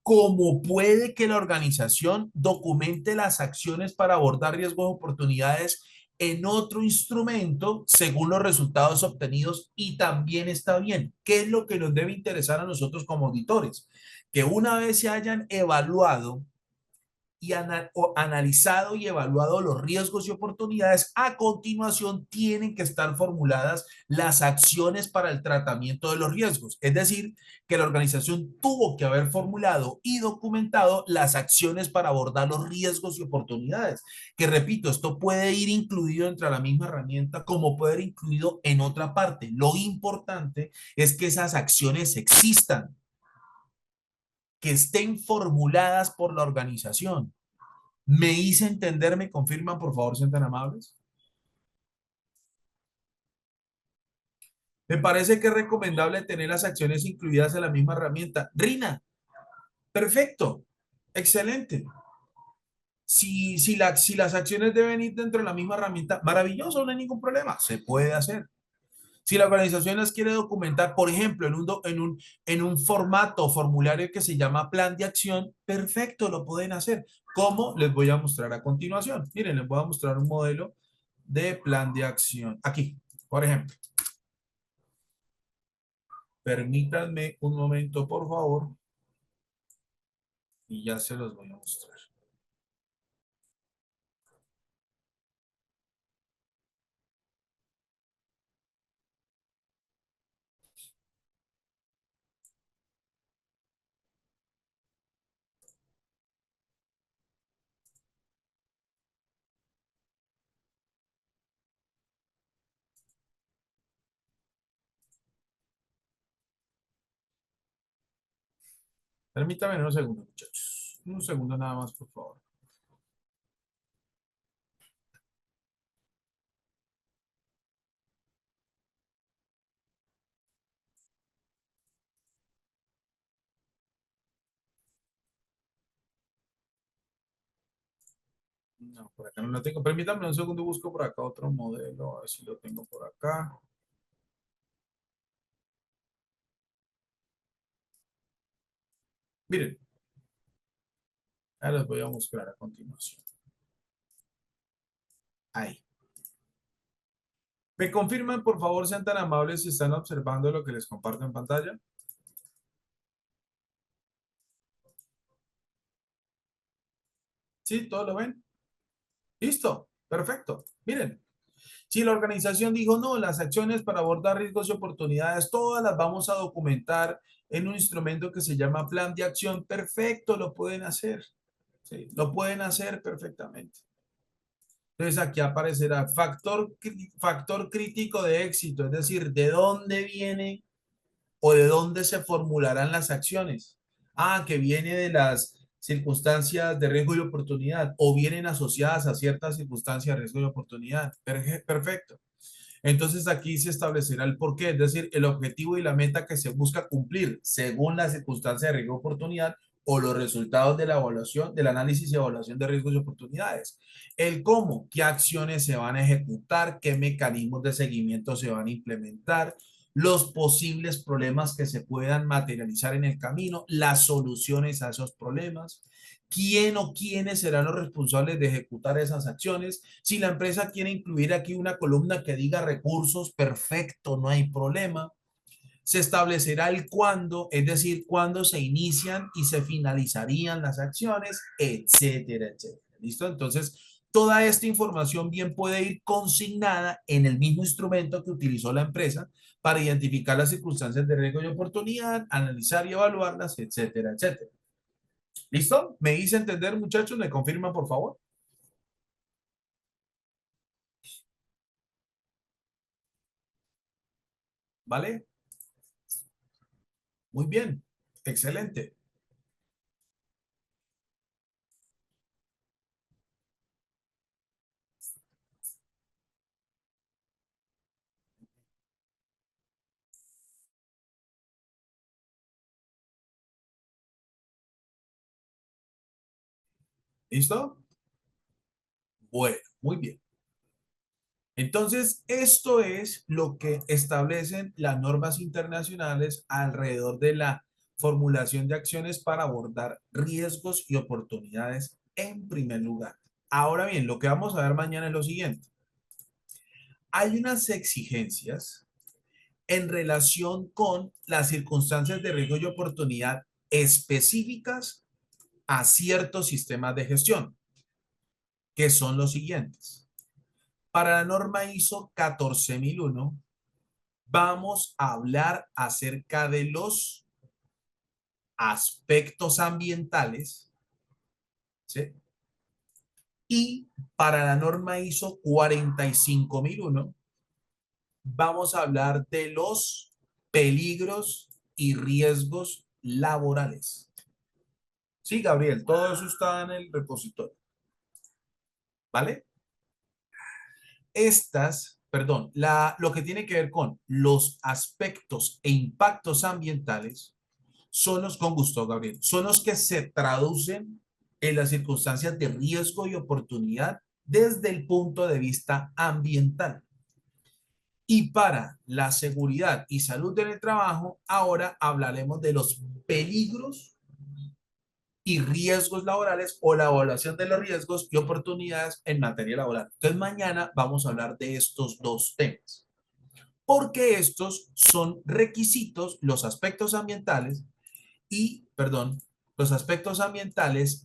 Como puede que la organización documente las acciones para abordar riesgos o oportunidades en otro instrumento según los resultados obtenidos y también está bien. ¿Qué es lo que nos debe interesar a nosotros como auditores? Que una vez se hayan evaluado y analizado y evaluado los riesgos y oportunidades, a continuación tienen que estar formuladas las acciones para el tratamiento de los riesgos. Es decir, que la organización tuvo que haber formulado y documentado las acciones para abordar los riesgos y oportunidades. Que repito, esto puede ir incluido entre la misma herramienta como puede ir incluido en otra parte. Lo importante es que esas acciones existan, que estén formuladas por la organización. ¿Me hice entender? ¿Me confirman? Por favor, sean tan amables. Me parece que es recomendable tener las acciones incluidas en la misma herramienta. Rina, perfecto, excelente. Si las acciones deben ir dentro de la misma herramienta, maravilloso, no hay ningún problema, se puede hacer. Si la organización las quiere documentar, por ejemplo, en un formato o formulario que se llama plan de acción, perfecto, lo pueden hacer. ¿Cómo? Les voy a mostrar a continuación. Miren, les voy a mostrar un modelo de plan de acción. Aquí, por ejemplo. Permítanme un momento, por favor, y ya se los voy a mostrar. Permítanme un segundo, muchachos. Un segundo nada más, por favor. No, por acá no lo tengo. Permítanme un segundo, busco por acá otro modelo, a ver si lo tengo por acá. Miren, ahora les voy a mostrar a continuación. Ahí. ¿Me confirman, por favor, sean tan amables si están observando lo que les comparto en pantalla? ¿Sí? ¿Todo lo ven? Listo. Perfecto. Miren, si la organización dijo, no, las acciones para abordar riesgos y oportunidades, todas las vamos a documentar en un instrumento que se llama plan de acción, perfecto, lo pueden hacer. Sí, lo pueden hacer perfectamente. Entonces aquí aparecerá factor crítico de éxito, es decir, de dónde viene o de dónde se formularán las acciones. Ah, que viene de las circunstancias de riesgo y oportunidad o vienen asociadas a ciertas circunstancias de riesgo y oportunidad. Perfecto. Entonces aquí se establecerá el porqué, es decir, el objetivo y la meta que se busca cumplir según las circunstancias de riesgo y oportunidad o los resultados de la evaluación, del análisis y evaluación de riesgos y oportunidades. El cómo, qué acciones se van a ejecutar, qué mecanismos de seguimiento se van a implementar, los posibles problemas que se puedan materializar en el camino, las soluciones a esos problemas, quién o quiénes serán los responsables de ejecutar esas acciones. Si la empresa quiere incluir aquí una columna que diga recursos, perfecto, no hay problema. Se establecerá el cuándo, es decir, cuándo se inician y se finalizarían las acciones, etcétera, etcétera. ¿Listo? Entonces, toda esta información bien puede ir consignada en el mismo instrumento que utilizó la empresa para identificar las circunstancias de riesgo y oportunidad, analizar y evaluarlas, etcétera, etcétera. ¿Listo? ¿Me hice entender, muchachos? ¿Me confirman, por favor? ¿Vale? Muy bien. Excelente. ¿Listo? Bueno, muy bien. Entonces, esto es lo que establecen las normas internacionales alrededor de la formulación de acciones para abordar riesgos y oportunidades en primer lugar. Ahora bien, lo que vamos a ver mañana es lo siguiente. Hay unas exigencias en relación con las circunstancias de riesgo y oportunidad específicas a ciertos sistemas de gestión, que son los siguientes. Para la norma ISO 14001, vamos a hablar acerca de los aspectos ambientales, ¿sí? Y para la norma ISO 45001, vamos a hablar de los peligros y riesgos laborales. Sí, Gabriel, todo eso está en el repositorio, ¿vale? Lo que tiene que ver con los aspectos e impactos ambientales son los, con gusto, Gabriel, son los que se traducen en las circunstancias de riesgo y oportunidad desde el punto de vista ambiental. Y para la seguridad y salud en el trabajo, ahora hablaremos de los peligros y riesgos laborales o la evaluación de los riesgos y oportunidades en materia laboral. Entonces, mañana vamos a hablar de estos dos temas, porque estos son requisitos, los aspectos ambientales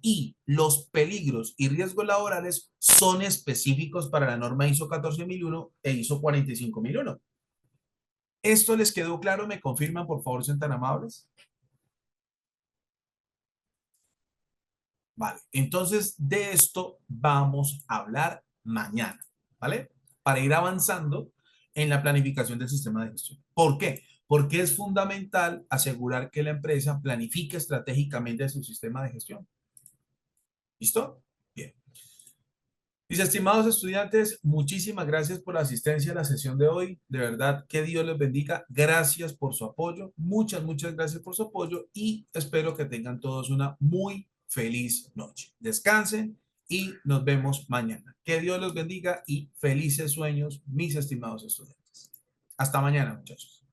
y los peligros y riesgos laborales son específicos para la norma ISO 14001 e ISO 45001. ¿Esto les quedó claro? ¿Me confirman, por favor, sean tan amables? Vale, entonces de esto vamos a hablar mañana, ¿vale? Para ir avanzando en la planificación del sistema de gestión. ¿Por qué? Porque es fundamental asegurar que la empresa planifique estratégicamente su sistema de gestión. ¿Listo? Bien. Mis estimados estudiantes, muchísimas gracias por la asistencia a la sesión de hoy. De verdad, que Dios les bendiga. Gracias por su apoyo. Muchas gracias por su apoyo y espero que tengan todos una muy feliz noche. Descansen y nos vemos mañana. Que Dios los bendiga y felices sueños, mis estimados estudiantes. Hasta mañana, muchachos.